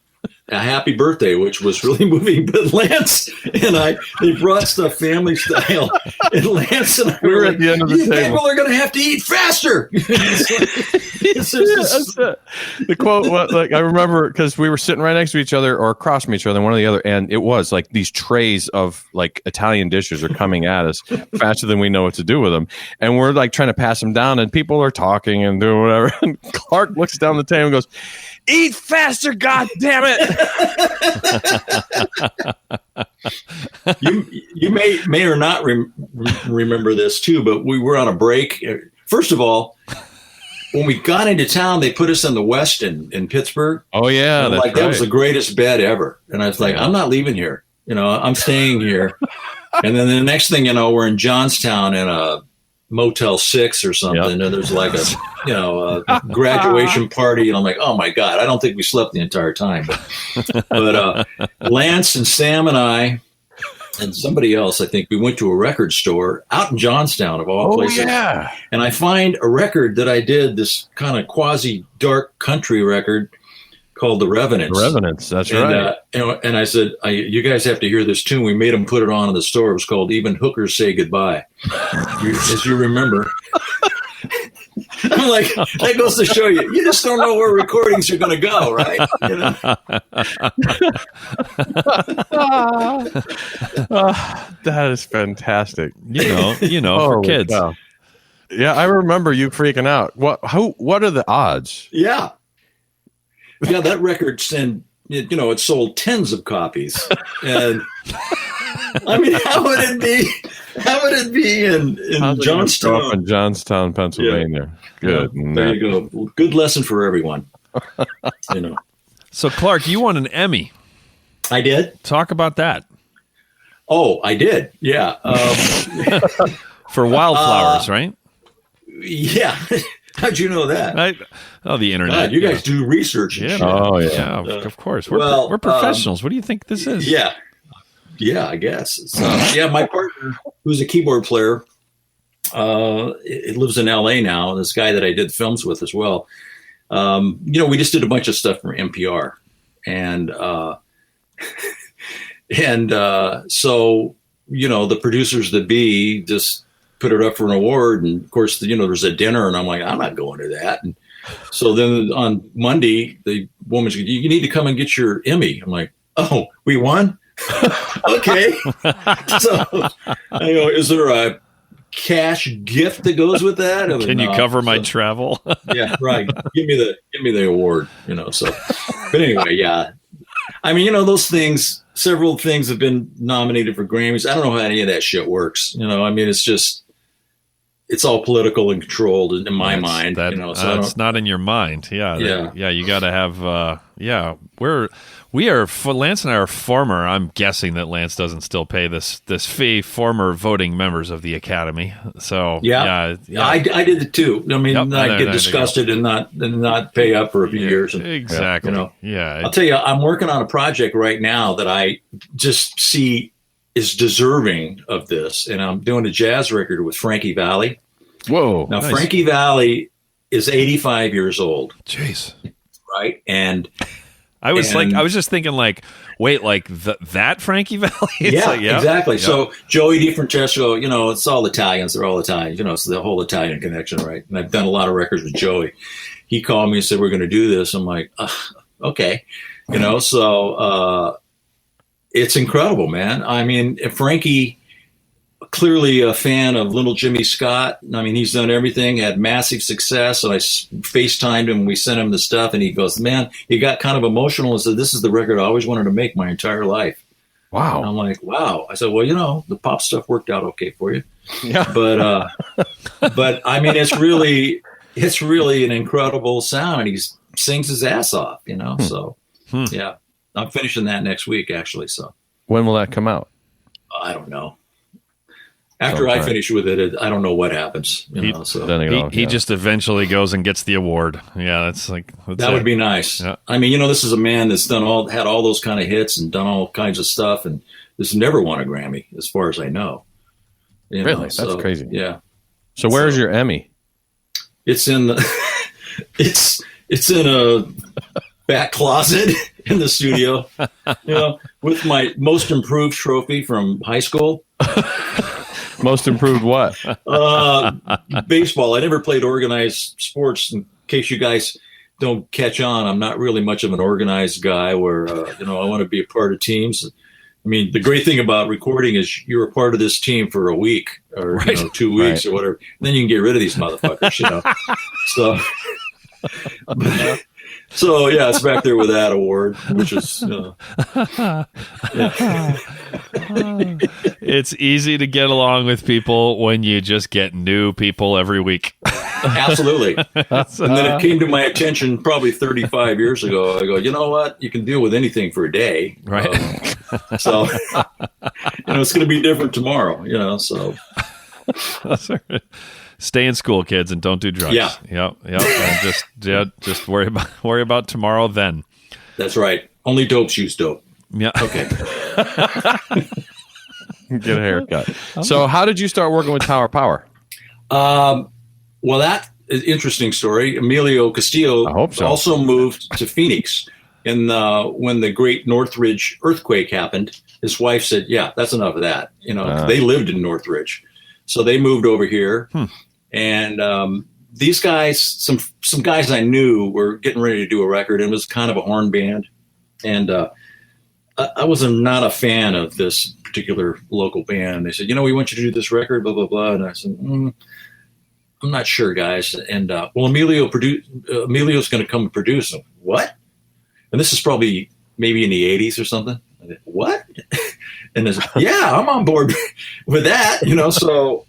A happy birthday, which was really moving. But Lance and they brought stuff family style. And Lance and I were at the end of the table. People are going to have to eat faster. That's it. The quote was like, I remember because we were sitting right next to each other or across from each other, one or the other, and it was like these trays of like Italian dishes are coming at us faster than we know what to do with them, and we're like trying to pass them down, and people are talking and doing whatever. And Clarke looks down the table and goes, "Eat faster, God damn it!" You may or not remember this too, but we were on a break. First of all, when we got into town, they put us in the West in Pittsburgh. Oh yeah, that's right. That was the greatest bed ever. And I was like, I'm not leaving here. I'm staying here. And then the next thing you know, we're in Johnstown in a Motel 6 or something, and there's like a graduation party, and I'm like, oh my God, I don't think we slept the entire time. But Lance and Sam and I and somebody else, I think, we went to a record store out in Johnstown of all places. Yeah. And I find a record that I did, this kind of quasi dark country record called The Revenants. The Revenants, that's right. And I said, you guys have to hear this tune. We made them put it on in the store. It was called Even Hookers Say Goodbye. As you remember. I'm like, that goes to show you, you just don't know where recordings are going to go, right? You know? That is fantastic. You know, for kids. Cow. Yeah, I remember you freaking out. What are the odds? Yeah, that record it sold tens of copies. And I mean, how would it be? How would it be in Johnstown? In Johnstown, Pennsylvania. Yeah. Good. There you go. Good lesson for everyone. So, Clarke, you won an Emmy. I did. Talk about that. Oh, I did. Yeah. For Wildflowers, right? Yeah. How'd you know that? The internet. God, you guys do research. And yeah. shit. Oh, yeah. Of course. We're professionals. What do you think this is? Yeah. Yeah, I guess. So, my partner, who's a keyboard player, it lives in LA now. This guy that I did films with as well. We just did a bunch of stuff for NPR, and so the producers that be just put it up for an award, and of course there's a dinner, and I'm like, I'm not going to that. And so then on Monday, the woman's, you need to come and get your Emmy. I'm like, oh, we won. Okay. So I go, is there a cash gift that goes with that? Can you cover my travel? Yeah, right. Give me the award, so but anyway, yeah. I mean, those things, several things have been nominated for Grammys. I don't know how any of that shit works. I mean, it's all political and controlled in my mind. So it's not in your mind. Yeah. You got to have. Lance and I are former. I'm guessing that Lance doesn't still pay this fee. Former voting members of the Academy. So yeah. I did it too. I mean, I get disgusted and not pay up for a few years. And, exactly. I'll tell you, I'm working on a project right now that I just see is deserving of this, and I'm doing a jazz record with Frankie Valli. Whoa! Now nice. Frankie Valli is 85 years old. Jeez. Right, and I was just thinking, wait, that Frankie Valli? Exactly. Yeah. So Joey DiFrancesco, it's all Italians. They're all Italians. It's the whole Italian connection, right? And I've done a lot of records with Joey. He called me and said, we're going to do this. I'm like, okay. So it's incredible, man. I mean, Frankie, clearly a fan of Little Jimmy Scott. I mean, he's done everything, had massive success. And I FaceTimed him. We sent him the stuff, and he goes, man, he got kind of emotional and said, this is the record I always wanted to make my entire life. Wow. And I'm like, wow. I said, well, the pop stuff worked out okay for you. Yeah. But I mean, it's really an incredible sound. And he sings his ass off, so yeah, I'm finishing that next week actually. So when will that come out? I don't know. After I finish with it, I don't know what happens. He just eventually goes and gets the award. Yeah, that would be nice. Yeah. I mean, this is a man that's had all those kind of hits and done all kinds of stuff, and this never won a Grammy, as far as I know. Really, that's crazy. Yeah. So where's your Emmy? It's in the. it's in a back closet in the studio. With my most improved trophy from high school. Most improved what? Baseball. I never played organized sports. In case you guys don't catch on, I'm not really much of an organized guy where, I want to be a part of teams. I mean, the great thing about recording is you're a part of this team for a week or 2 weeks or whatever. Then you can get rid of these motherfuckers, So, so yeah, it's back there with that award, which is, It's easy to get along with people when you just get new people every week. Absolutely. And then it came to my attention probably 35 years ago. I go, you know what? You can deal with anything for a day. Right. So, it's going to be different tomorrow, so. Stay in school, kids, and don't do drugs. Yeah. Yep. And just worry about tomorrow then. That's right. Only dopes use dope. Yeah. Okay. Get a haircut. So how did you start working with Tower Power? Well, that is an interesting story. Emilio Castillo I hope so. also moved to Phoenix. And when the Great Northridge earthquake happened, his wife said, "Yeah, that's enough of that." They lived in Northridge, so they moved over here. And these guys, some guys I knew, were getting ready to do a record. It was kind of a horn band, and I was not a fan of this particular local band. They said, "We want you to do this record, blah blah blah," and I said, "I'm not sure, guys." And well, Emilio's going to come and produce them. What? And this is probably maybe in the 80s or something. I said, what? And I said, yeah, I'm on board with that. So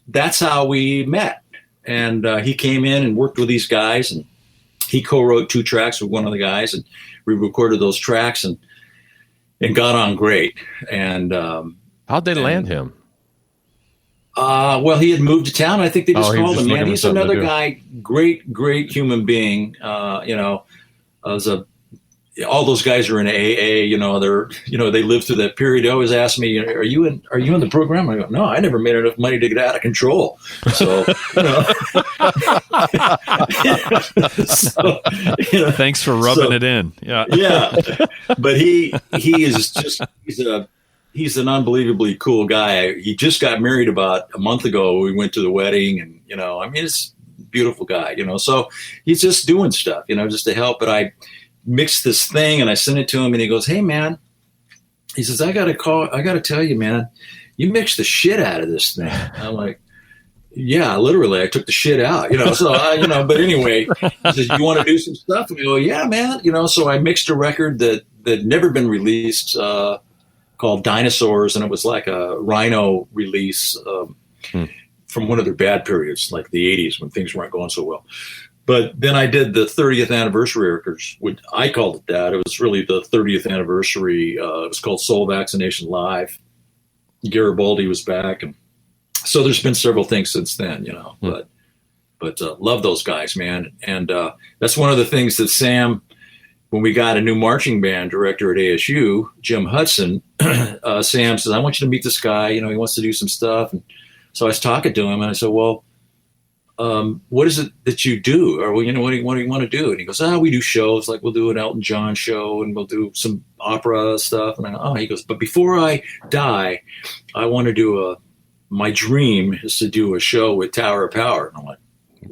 that's how we met. And he came in and worked with these guys, and he co-wrote 2 tracks with one of the guys, and we recorded those tracks and got on great. And how'd they land him? Well, he had moved to town. I think they just called him, man. He's another guy, great human being. All those guys are in AA. They lived through that period. They always ask me, "Are you in the program?" I go, "No, I never made enough money to get out of control." So, Thanks for rubbing it in. Yeah, yeah. But he is just he's an unbelievably cool guy. He just got married about a month ago. We went to the wedding, and it's a beautiful guy. So he's just doing stuff, just to help. But I mixed this thing and I sent it to him, and he goes, "Hey man," he says, I got to tell you, man, you mixed the shit out of this thing." I'm like, "Yeah, literally, I took the shit out, so but anyway," he says, "You want to do some stuff?" And I go, "Yeah, man," so I mixed a record that never been released, called Dinosaurs. And it was like a Rhino release, from one of their bad periods, like the 80s, when things weren't going so well. But then I did the 30th anniversary records. I called it that. It was really the 30th anniversary. It was called Soul Vaccination Live. Garibaldi was back. And so there's been several things since then, but love those guys, man. And that's one of the things that Sam, when we got a new marching band director at ASU, Jim Houchin, Sam says, "I want you to meet this guy. He wants to do some stuff." And so I was talking to him, and I said, "Well, what is it that you do? Or, what do you want to do?" And he goes, "We do shows. Like, we'll do an Elton John show, and we'll do some opera stuff." And I go, he goes, "But before I die, I want to do my dream is to do a show with Tower of Power." And I'm like,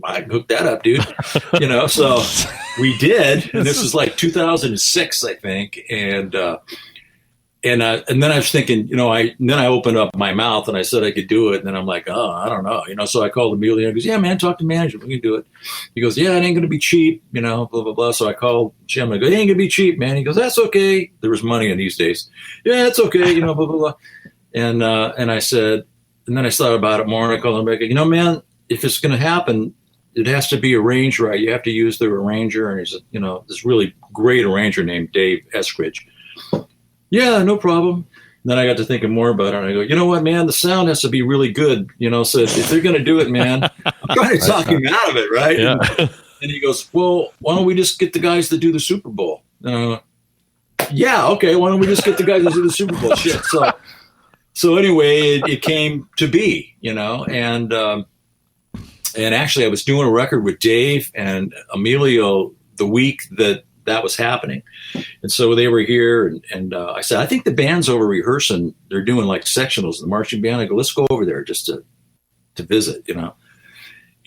"I can hook that up, dude." So we did. And this was like 2006, I think. And then I was thinking, then I opened up my mouth and I said I could do it. And then I'm like, I don't know. So I called Emilio. He goes, "Yeah, man, talk to management. We can do it." He goes, "Yeah, it ain't going to be cheap, blah, blah, blah." So I called Jim. I go, "It ain't going to be cheap, man." He goes, "That's okay." There was money in these days. "Yeah, it's okay, blah, blah, blah." And I said, and then I thought about it more, and I called him back. "Man, if it's going to happen, it has to be arranged right. You have to use the arranger." And he's, this really great arranger named Dave Eskridge. "Yeah, no problem." And then I got to thinking more about it, and I go, "You know what, man? The sound has to be really good, So if they're going to do it, man," I'm trying to talk him out of it, right? Yeah. And he goes, "Well, why don't we just get the guys that do the Super Bowl?" Yeah, okay. Why don't we just get the guys that do the Super Bowl? Shit. So anyway, it came to be, and actually I was doing a record with Dave and Emilio the week that was happening. And so they were here, and I said, "I think the band's over rehearsing. They're doing like sectionals, the marching band." I go, "Let's go over there just to visit,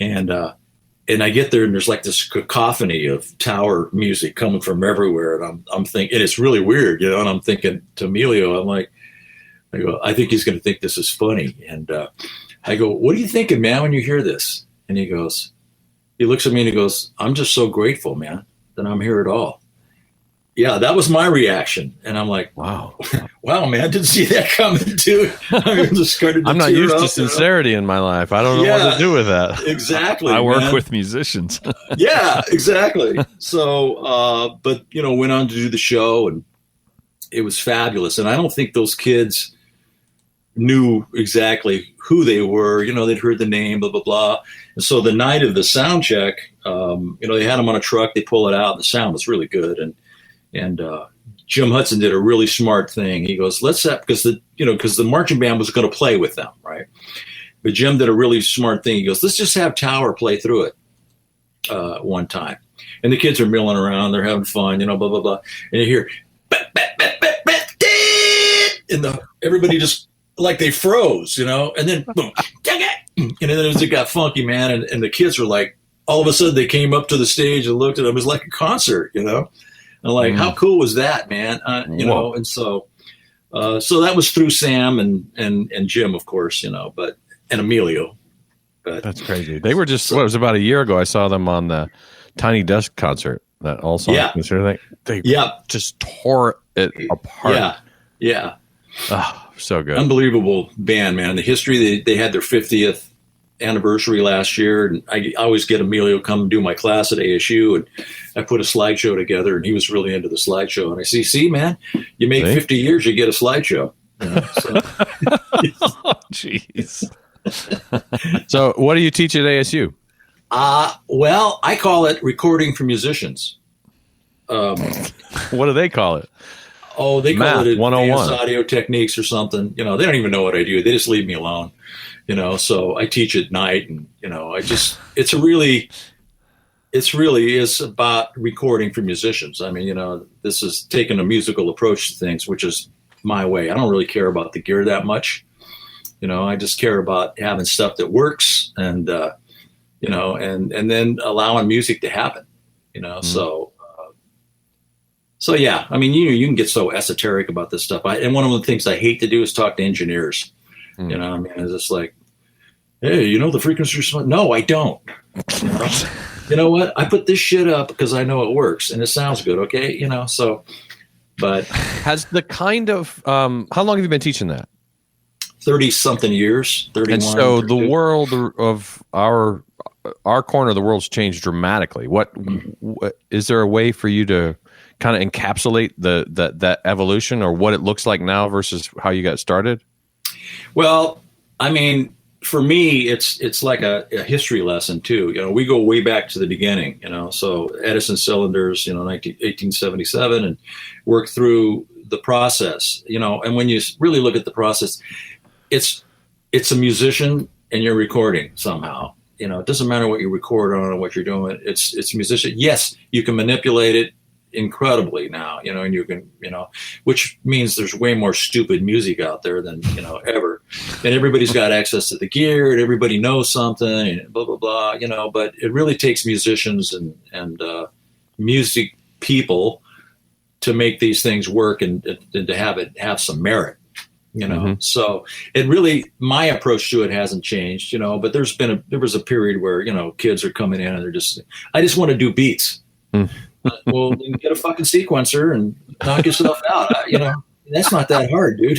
And I get there, and there's like this cacophony of Tower music coming from everywhere. And I'm thinking, and it's really weird, and I'm thinking to Emilio, I go, "I think he's going to think this is funny." And I go, "What are you thinking, man, when you hear this?" And he looks at me and he goes, "I'm just so grateful, man, that I'm here at all." Yeah, that was my reaction. And I'm like, wow, man, didn't see that coming, dude. I'm not used to sincerity in my life. I don't know what to do with that. Exactly. I work with musicians. Yeah, exactly. So, but, went on to do the show, and it was fabulous. And I don't think those kids knew exactly who they were. They'd heard the name, blah, blah, blah. And so the night of the sound check, they had them on a truck, they pull it out, and the sound was really good. And Jim Houchin did a really smart thing. He goes, "Let's have," because the marching band was going to play with them, right? But Jim did a really smart thing. He goes, "Let's just have Tower play through it one time." and the kids are milling around, they're having fun, blah blah blah, and you hear, and everybody just like they froze, and then boom, and then as it got funky, man, and the kids were like, all of a sudden they came up to the stage and looked at them. It was like a concert, and like, how cool was that, man? And so that was through Sam and Jim, of course, and Emilio. But that's crazy. They were just, it was about a year ago. I saw them on the Tiny Desk concert, that all song concert. They just tore it apart. Yeah. Oh, so good. Unbelievable band, man. The history, they had their 50th anniversary last year, and I always get Emilio come do my class at ASU, and I put a slideshow together, and he was really into the slideshow. And I see, man, you make 50 years, you get a slideshow. Oh, jeez. So what do you teach at ASU? Well, I call it recording for musicians. What do they call it? Oh, they call it advanced 101 audio techniques or something. They don't even know what I do. They just leave me alone. So I teach at night, and it's really is about recording for musicians. I mean, this is taking a musical approach to things, which is my way. I don't really care about the gear that much. I just care about having stuff that works, and and then allowing music to happen. So yeah, I mean, you can get so esoteric about this stuff. And one of the things I hate to do is talk to engineers. I mean, it's just like, hey, the frequency response? No, I don't. You know what? I put this shit up because I know it works and it sounds good. Okay. But has the kind of, how long have you been teaching that? 30 something years, 31. And so 32. The world of our corner of the world's changed dramatically. What is there a way for you to kind of encapsulate that evolution, or what it looks like now versus how you got started? Well, I mean, for me, it's like a history lesson too. We go way back to the beginning. So Edison cylinders, 1877, and work through the process. And when you really look at the process, it's a musician and you're recording somehow. It doesn't matter what you record on or what you're doing. It's a musician. Yes, you can manipulate it incredibly now, and you can, which means there's way more stupid music out there than, ever. And everybody's got access to the gear, and everybody knows something, and blah, blah, blah, but it really takes musicians and music people to make these things work and to have some merit, So it really, my approach to it hasn't changed, but there was a period where, kids are coming in and they're just, I just want to do beats. Well, you can get a fucking sequencer and knock yourself out. That's not that hard, dude.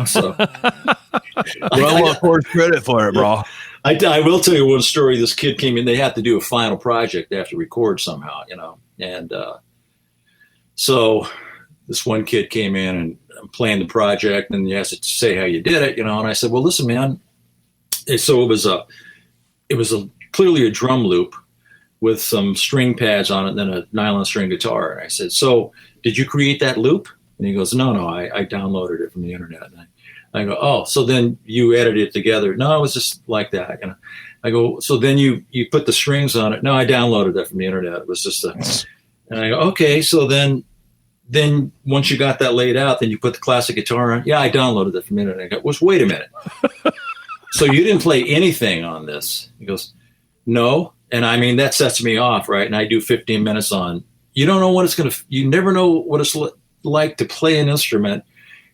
So. I want more credit for it, bro. I will tell you one story. This kid came in. They have to do a final project. They have to record somehow, And so this one kid came in and I'm playing the project, and you have to say how you did it, And I said, well, listen, man. And so it was clearly a drum loop with some string pads on it and then a nylon string guitar. And I said, so did you create that loop? And he goes, no, I downloaded it from the internet. And I go, oh, so then you edited it together? No, it was just like that. And I go, so then you put the strings on it? No, I downloaded that from the internet. It was just and I go, okay, so then once you got that laid out, then you put the classic guitar on? Yeah, I downloaded that from the internet. I go, wait a minute. So you didn't play anything on this? He goes, no. And I mean, that sets me off, right? And I do 15 minutes on, you don't know what you never know what it's like to play an instrument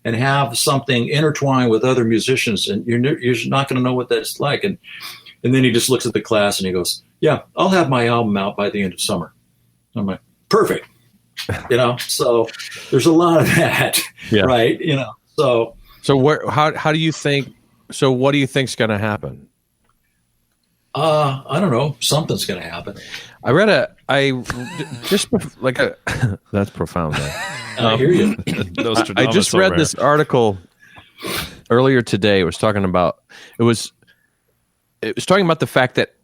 and have something intertwined with other musicians. And you're not going to know what that's like. And then he just looks at the class and he goes, yeah, I'll have my album out by the end of summer. I'm like, perfect. So there's a lot of that, right? So how do you think, so what do you think's going to happen? I don't know. Something's going to happen. That's profound. I hear you. I just read this article earlier today. It was talking about the fact that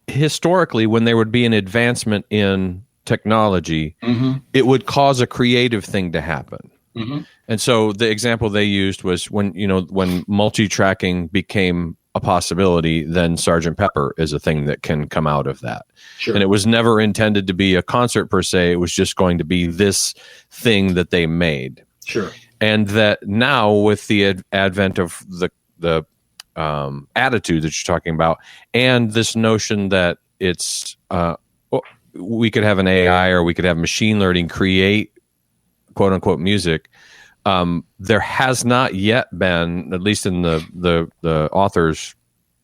historically, when there would be an advancement in technology, it would cause a creative thing to happen. And so the example they used was when multi-tracking became a possibility, then Sgt. Pepper is a thing that can come out of that. Sure. And it was never intended to be a concert per se. It was just going to be this thing that they made. Sure. And that now with the advent of the attitude that you're talking about, and this notion that it's we could have an AI or we could have machine learning create quote unquote music. There has not yet been, at least in the author's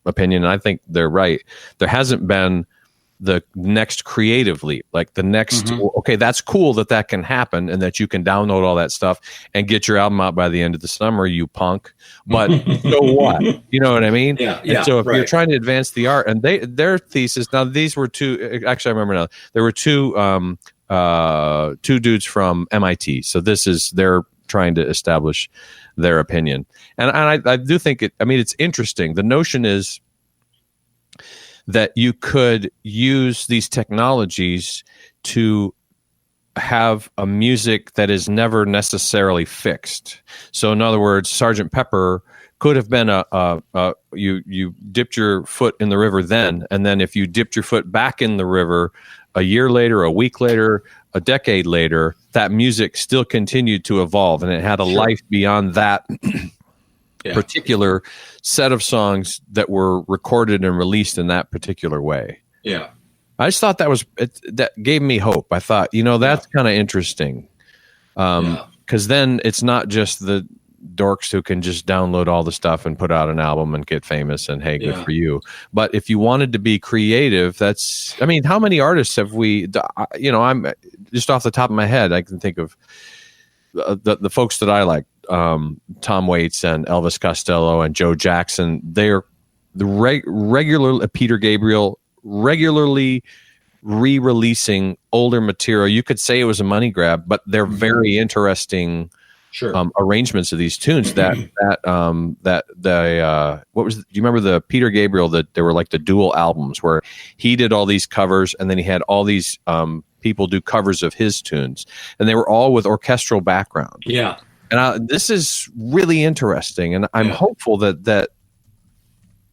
opinion, and I think they're right, there hasn't been the next creative leap, like the next, okay, that's cool that can happen and that you can download all that stuff and get your album out by the end of the summer, you punk. But so what? You know what I mean? Yeah. And so if you're trying to advance the art, and their thesis, now these were two, actually I remember now, there were two dudes from MIT. So they're trying to establish their opinion. And I do think it's interesting. The notion is that you could use these technologies to have a music that is never necessarily fixed. So in other words, Sgt. Pepper could have been you dipped your foot in the river then, and then if you dipped your foot back in the river a year later, a week later, a decade later, that music still continued to evolve, and it had a life beyond that particular set of songs that were recorded and released in that particular way. Yeah. I just thought that gave me hope. I thought, that's kind of interesting. Because then it's not just the dorks who can just download all the stuff and put out an album and get famous and hey, good for you. But if you wanted to be creative, how many artists have we, I'm just off the top of my head, I can think of the folks that I like, Tom Waits and Elvis Costello and Joe Jackson. They're regular Peter Gabriel, regularly re-releasing older material. You could say it was a money grab, but they're very interesting arrangements of these tunes. Do you remember the Peter Gabriel, that there were like the dual albums where he did all these covers and then he had all these people do covers of his tunes, and they were all with orchestral background. Yeah. And this is really interesting, and I'm hopeful that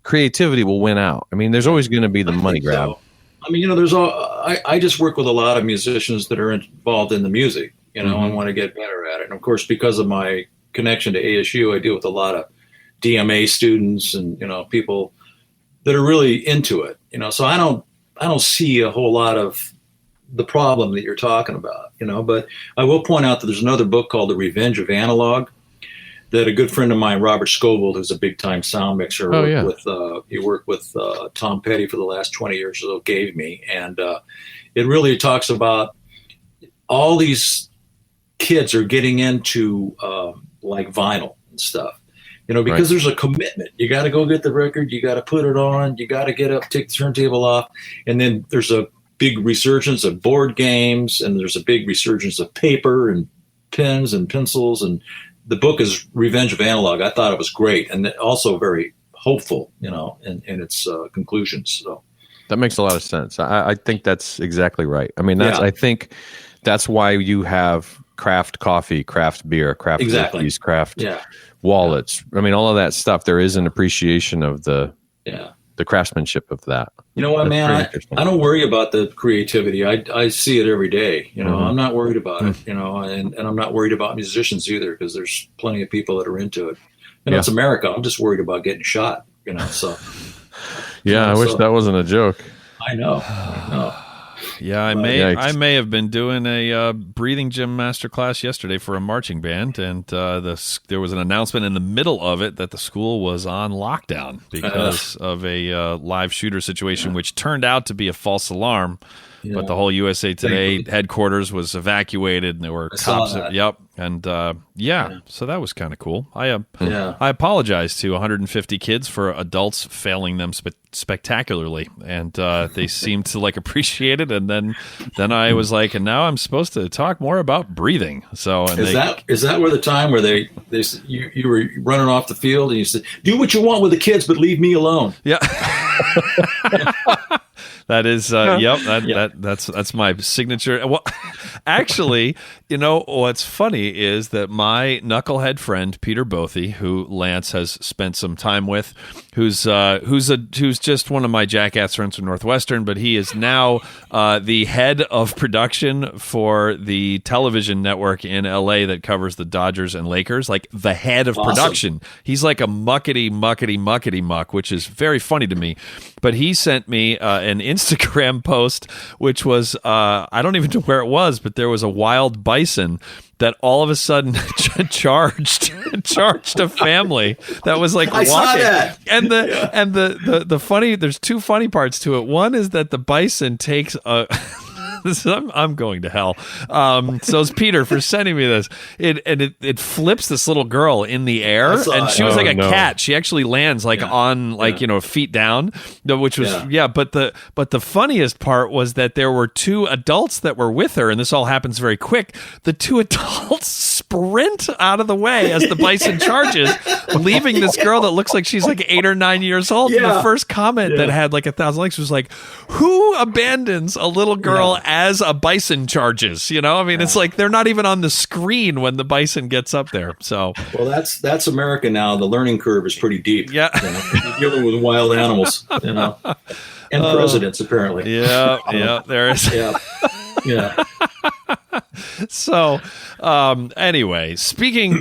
creativity will win out. I mean, there's always going to be the money grab. So. I mean, I just work with a lot of musicians that are involved in the music, and want to get better at it. And of course, because of my connection to ASU, I deal with a lot of DMA students and, people that are really into it, so I don't see a whole lot of the problem that you're talking about, but I will point out that there's another book called The Revenge of Analog that a good friend of mine, Robert Scoble, who's a big time sound mixer, he worked with Tom Petty for the last 20 years or so, gave me. And it really talks about all these kids are getting into like vinyl and stuff, because there's a commitment. You got to go get the record. You got to put it on. You got to get up, take the turntable off. And then there's a big resurgence of board games, and there's a big resurgence of paper and pens and pencils. And the book is Revenge of Analog. I thought it was great, and also very hopeful, in its conclusions. So that makes a lot of sense. I think that's exactly right. I mean, I think that's why you have craft coffee, craft beer, craft cookies, craft wallets. I mean, all of that stuff. There is an appreciation of the craftsmanship of that. You know what, man? I don't worry about the creativity. I see it every day. I'm not worried about it. And I'm not worried about musicians either, because there's plenty of people that are into it. It's America. I'm just worried about getting shot. So. I wish that wasn't a joke. I know. Yeah, I may have been doing a breathing gym masterclass yesterday for a marching band, and there was an announcement in the middle of it that the school was on lockdown because of a live shooter situation, which turned out to be a false alarm. Yeah. But the whole USA Today headquarters was evacuated, and there were cops. So that was kind of cool. I apologize to 150 kids for adults failing them spectacularly, and they seemed to appreciate it. And then I was like, and now I'm supposed to talk more about breathing. So is that where the time where you were running off the field and you said, "Do what you want with the kids, but leave me alone"? Yeah. That is, yep. That's my signature. Well, actually, what's funny is that my knucklehead friend Peter Bothy, who Lance has spent some time with, who's just one of my jackass friends from Northwestern, but he is now the head of production for the television network in LA that covers the Dodgers and Lakers. Like the head of production, he's like a muckety muck, which is very funny to me. But he sent me an Instagram post, which was, I don't even know where it was, but there was a wild bison that all of a sudden charged a family that was like walking. Saw that. And the funny, there's two funny parts to it. One is that the bison takes a I'm going to hell. So it's Peter for sending me this. It flips this little girl in the air, and she was like a cat. She actually lands on feet down, which was But the funniest part was that there were two adults that were with her, and this all happens very quick. The two adults sprint out of the way as the bison charges, leaving this girl that looks like she's like 8 or 9 years old. And the first comment that had like 1,000 likes was like, "Who abandons a little girl as a bison charges?" It's like they're not even on the screen when the bison gets up there. So, well, that's America now. The learning curve is pretty deep. Yeah, you're dealing with wild animals, and presidents apparently. Yeah, there is. Yeah. So, anyway, speaking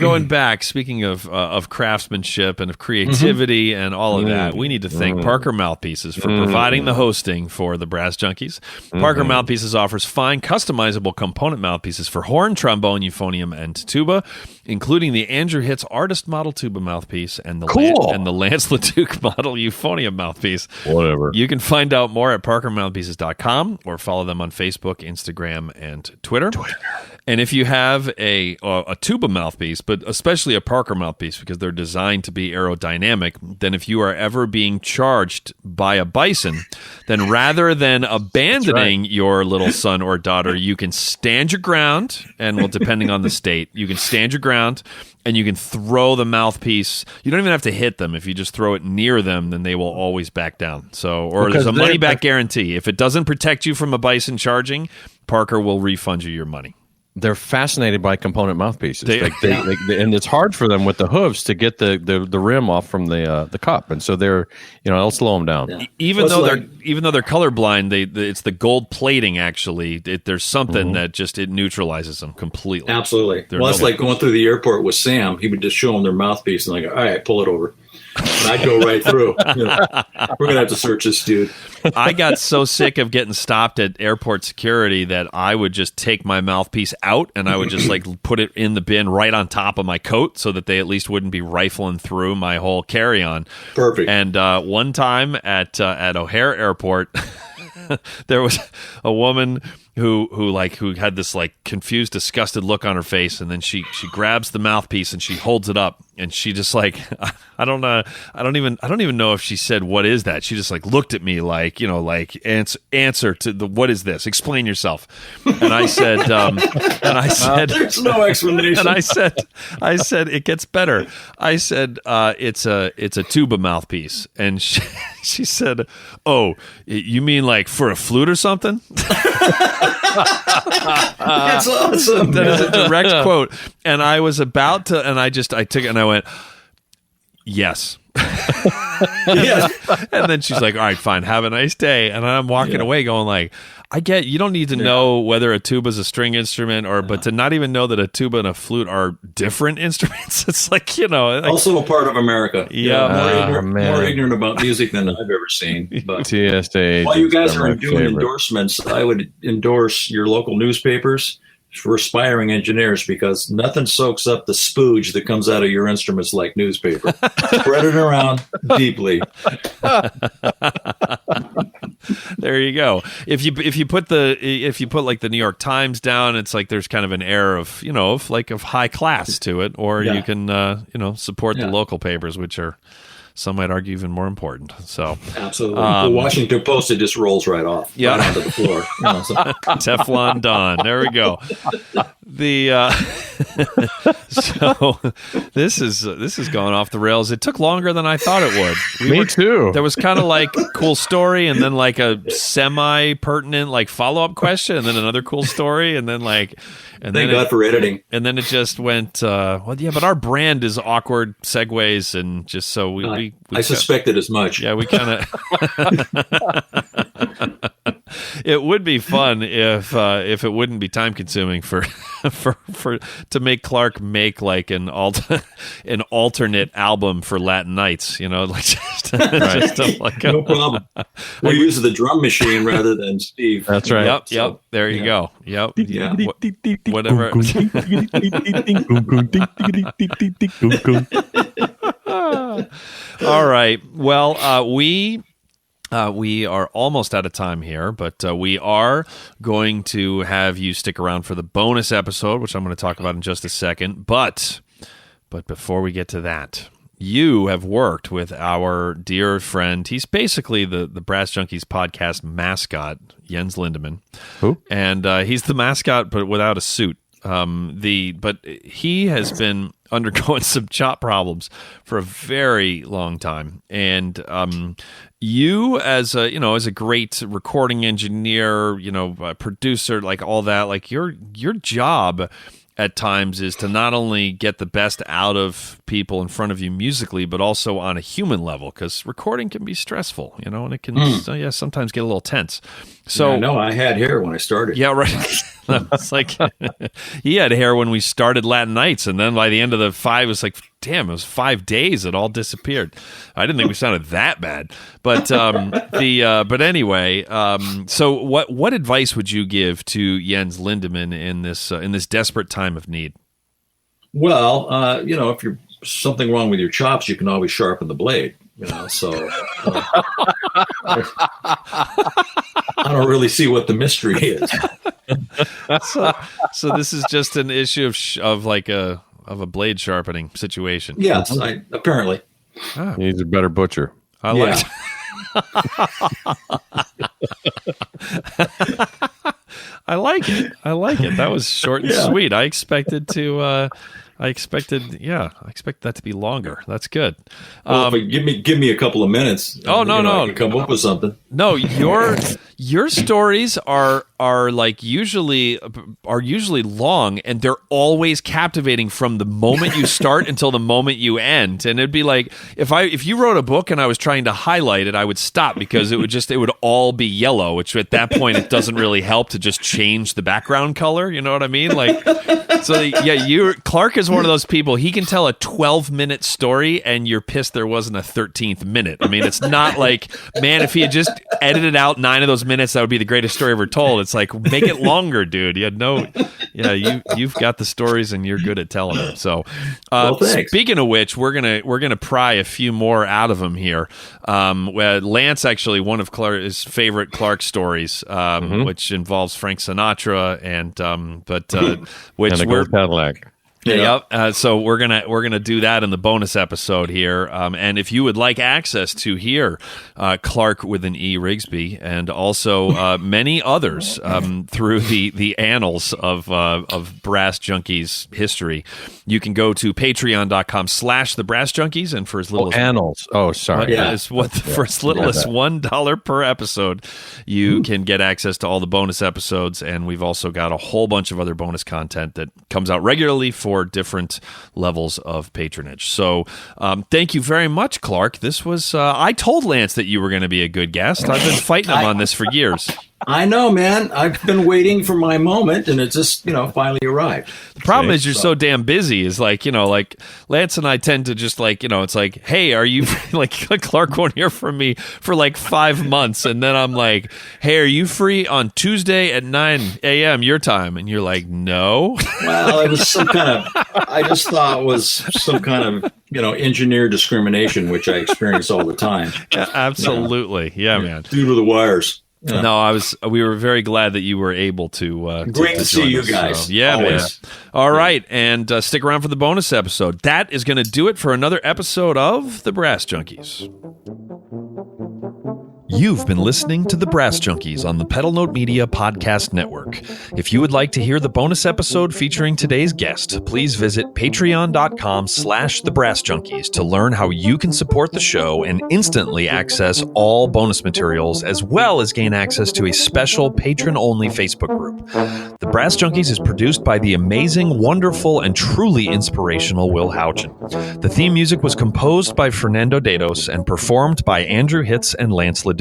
of craftsmanship and of creativity and all of that, we need to thank Parker Mouthpieces for providing the hosting for the Brass Junkies. Parker Mouthpieces offers fine, customizable component mouthpieces for horn, trombone, euphonium, and tuba, including the Andrew Hitz artist model tuba mouthpiece and the Lance LaDuke model euphonium mouthpiece. Whatever. You can find out more at parkermouthpieces.com or follow them on Facebook, Instagram, and Twitter. And if you have a tuba mouthpiece, but especially a Parker mouthpiece because they're designed to be aerodynamic, then if you are ever being charged by a bison, then rather than abandoning your little son or daughter, you can stand your ground, and depending on the state, you can stand your ground and you can throw the mouthpiece. You don't even have to hit them. If you just throw it near them, then they will always back down. There's a money-back guarantee. If it doesn't protect you from a bison charging, Parker will refund you your money. They're fascinated by component mouthpieces, and it's hard for them with the hooves to get the rim off from the cup, and so they're it'll slow them down. Yeah. Even though they're colorblind, it's the gold plating actually. There's something that just it neutralizes them completely. Absolutely. It's like going through the airport with Sam. He would just show them their mouthpiece and all right, pull it over. And I'd go right through. We're going to have to search this dude. I got so sick of getting stopped at airport security that I would just take my mouthpiece out and I would just put it in the bin right on top of my coat so that they at least wouldn't be rifling through my whole carry-on. Perfect. And one time at O'Hare Airport, there was a woman who had this confused, disgusted look on her face, and then she grabs the mouthpiece and she holds it up, and she just I don't even know if she said, "What is that?" She just looked at me answer to the "What is this? Explain yourself." And I said, "There's no explanation." And I said, "It gets better." I said, "It's a tuba mouthpiece," and she said, "Oh, you mean for a flute or something?" That's awesome. That is a direct quote. And I was about to, and I took it and I went, "Yes." Yes. And then she's like, "All right, fine. Have a nice day." And I'm walking away going I get you don't need to know whether a tuba is a string instrument but to not even know that a tuba and a flute are different instruments. It's also a part of America. Yeah. More ignorant about music than I've ever seen. But TSA. While you guys are doing endorsements, I would endorse your local newspapers for aspiring engineers because nothing soaks up the spooge that comes out of your instruments like newspaper. Spread it around deeply. There you go. If you put the New York Times down, it's there's kind of an air of of high class to it, or you can support the local papers, which are Some might argue even more important. So absolutely, the Washington Post, it just rolls right off, right onto the floor. Teflon Don. There we go. So this is going off the rails. It took longer than I thought it would. Me too. There was kind of like a cool story, and then like a semi-pertinent like follow-up question, and then another cool story, and then like. And Thank God for editing. And then it just went, but our brand is awkward segues, and just so we I suspected as much. Yeah, we kind of. It would be fun if it wouldn't be time consuming for to make Clarke make like an alternate album for Latin Nights, like just like no problem. We use the drum machine rather than Steve. That's right. Yep. There you go. Yep. Yeah. Whatever. All right. Well, we are almost out of time here, but we are going to have you stick around for the bonus episode, which I'm going to talk about in just a second. But before we get to that, you have worked with our dear friend. He's basically the Brass Junkies podcast mascot, Jens Lindemann. Who? And he's the mascot, but without a suit. But he has been undergoing some chop problems for a very long time, and you as a great recording engineer, producer, like all that, like your job at times is to not only get the best out of people in front of you musically, but also on a human level, because recording can be stressful, and it can sometimes get a little tense. So no, I had hair when I started. Yeah, right. It's like he had hair when we started Latin Nights, and then by the end of the 5, it was like, damn, it was 5 days. It all disappeared. I didn't think we sounded that bad, but but anyway. So what advice would you give to Jens Lindemann in this desperate time of need? Well, if you're something wrong with your chops, you can always sharpen the blade. So I don't really see what the mystery is. So this is just an issue of a blade sharpening situation. Yes, apparently. He's a better butcher. I like. I like it. That was short and sweet. I expected that to be longer. That's good. Well, give me a couple of minutes. No. I can come up with something. No, your stories are usually long, and they're always captivating from the moment you start until the moment you end. And it'd be like if you wrote a book and I was trying to highlight it, I would stop because it would all be yellow, which at that point it doesn't really help to just change the background color. You know what I mean? Clarke is one of those people. He can tell a 12-minute story, and you're pissed there wasn't a 13th minute. I mean, it's not like, man, if he had just edited out 9 of those minutes, that would be the greatest story ever told. It's like, make it longer, dude. You've got the stories, and you're good at telling them. So, speaking of which, we're gonna pry a few more out of him here. Lance, actually, one of his favorite Clarke stories, which involves Frank Sinatra, which and a gold Cadillac. Yep. So we're gonna do that in the bonus episode here. And if you would like access to hear Clarke with an E Rigsby, and also many others through the annals of Brass Junkies history, you can go to patreon.com/thebrassjunkies, and for as little as annals. Oh, sorry. For as little as $1 per episode, you can get access to all the bonus episodes, and we've also got a whole bunch of other bonus content that comes out regularly for different levels of patronage. So thank you very much, Clarke. This was I told Lance that you were going to be a good guest. I've been fighting him on this for years. I know, man. I've been waiting for my moment, and it just, finally arrived. The problem is you're so damn busy. Is like Lance and I tend to just it's like, hey, are you like Clarke won't hear from me for like 5 months, and then I'm like, hey, are you free on Tuesday at 9 a.m. your time? And you're like, no. Well, it was I just thought it was some kind of engineer discrimination, which I experience all the time. Yeah, absolutely, man. Due to the wires. Yeah. No, we were very glad that you were able to. Great to see join you us. guys. So, yeah, man. Always. All right, and stick around for the bonus episode. That is going to do it for another episode of the Brass Junkies. You've been listening to The Brass Junkies on the Pedal Note Media Podcast Network. If you would like to hear the bonus episode featuring today's guest, please visit patreon.com/thebrassjunkies to learn how you can support the show and instantly access all bonus materials, as well as gain access to a special patron-only Facebook group. The Brass Junkies is produced by the amazing, wonderful, and truly inspirational Will Houchin. The theme music was composed by Fernando Dados and performed by Andrew Hitz and Lance LaDuke.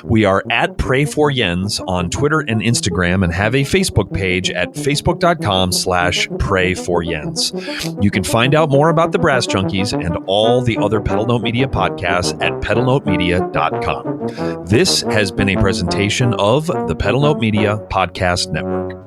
We are at Pray for Jens on Twitter and Instagram and have a Facebook page at facebook.com/prayforjens. You can find out more about the Brass Junkies and all the other Pedal Note Media podcasts at pedalnotemedia.com. This has been a presentation of the Pedal Note Media Podcast Network.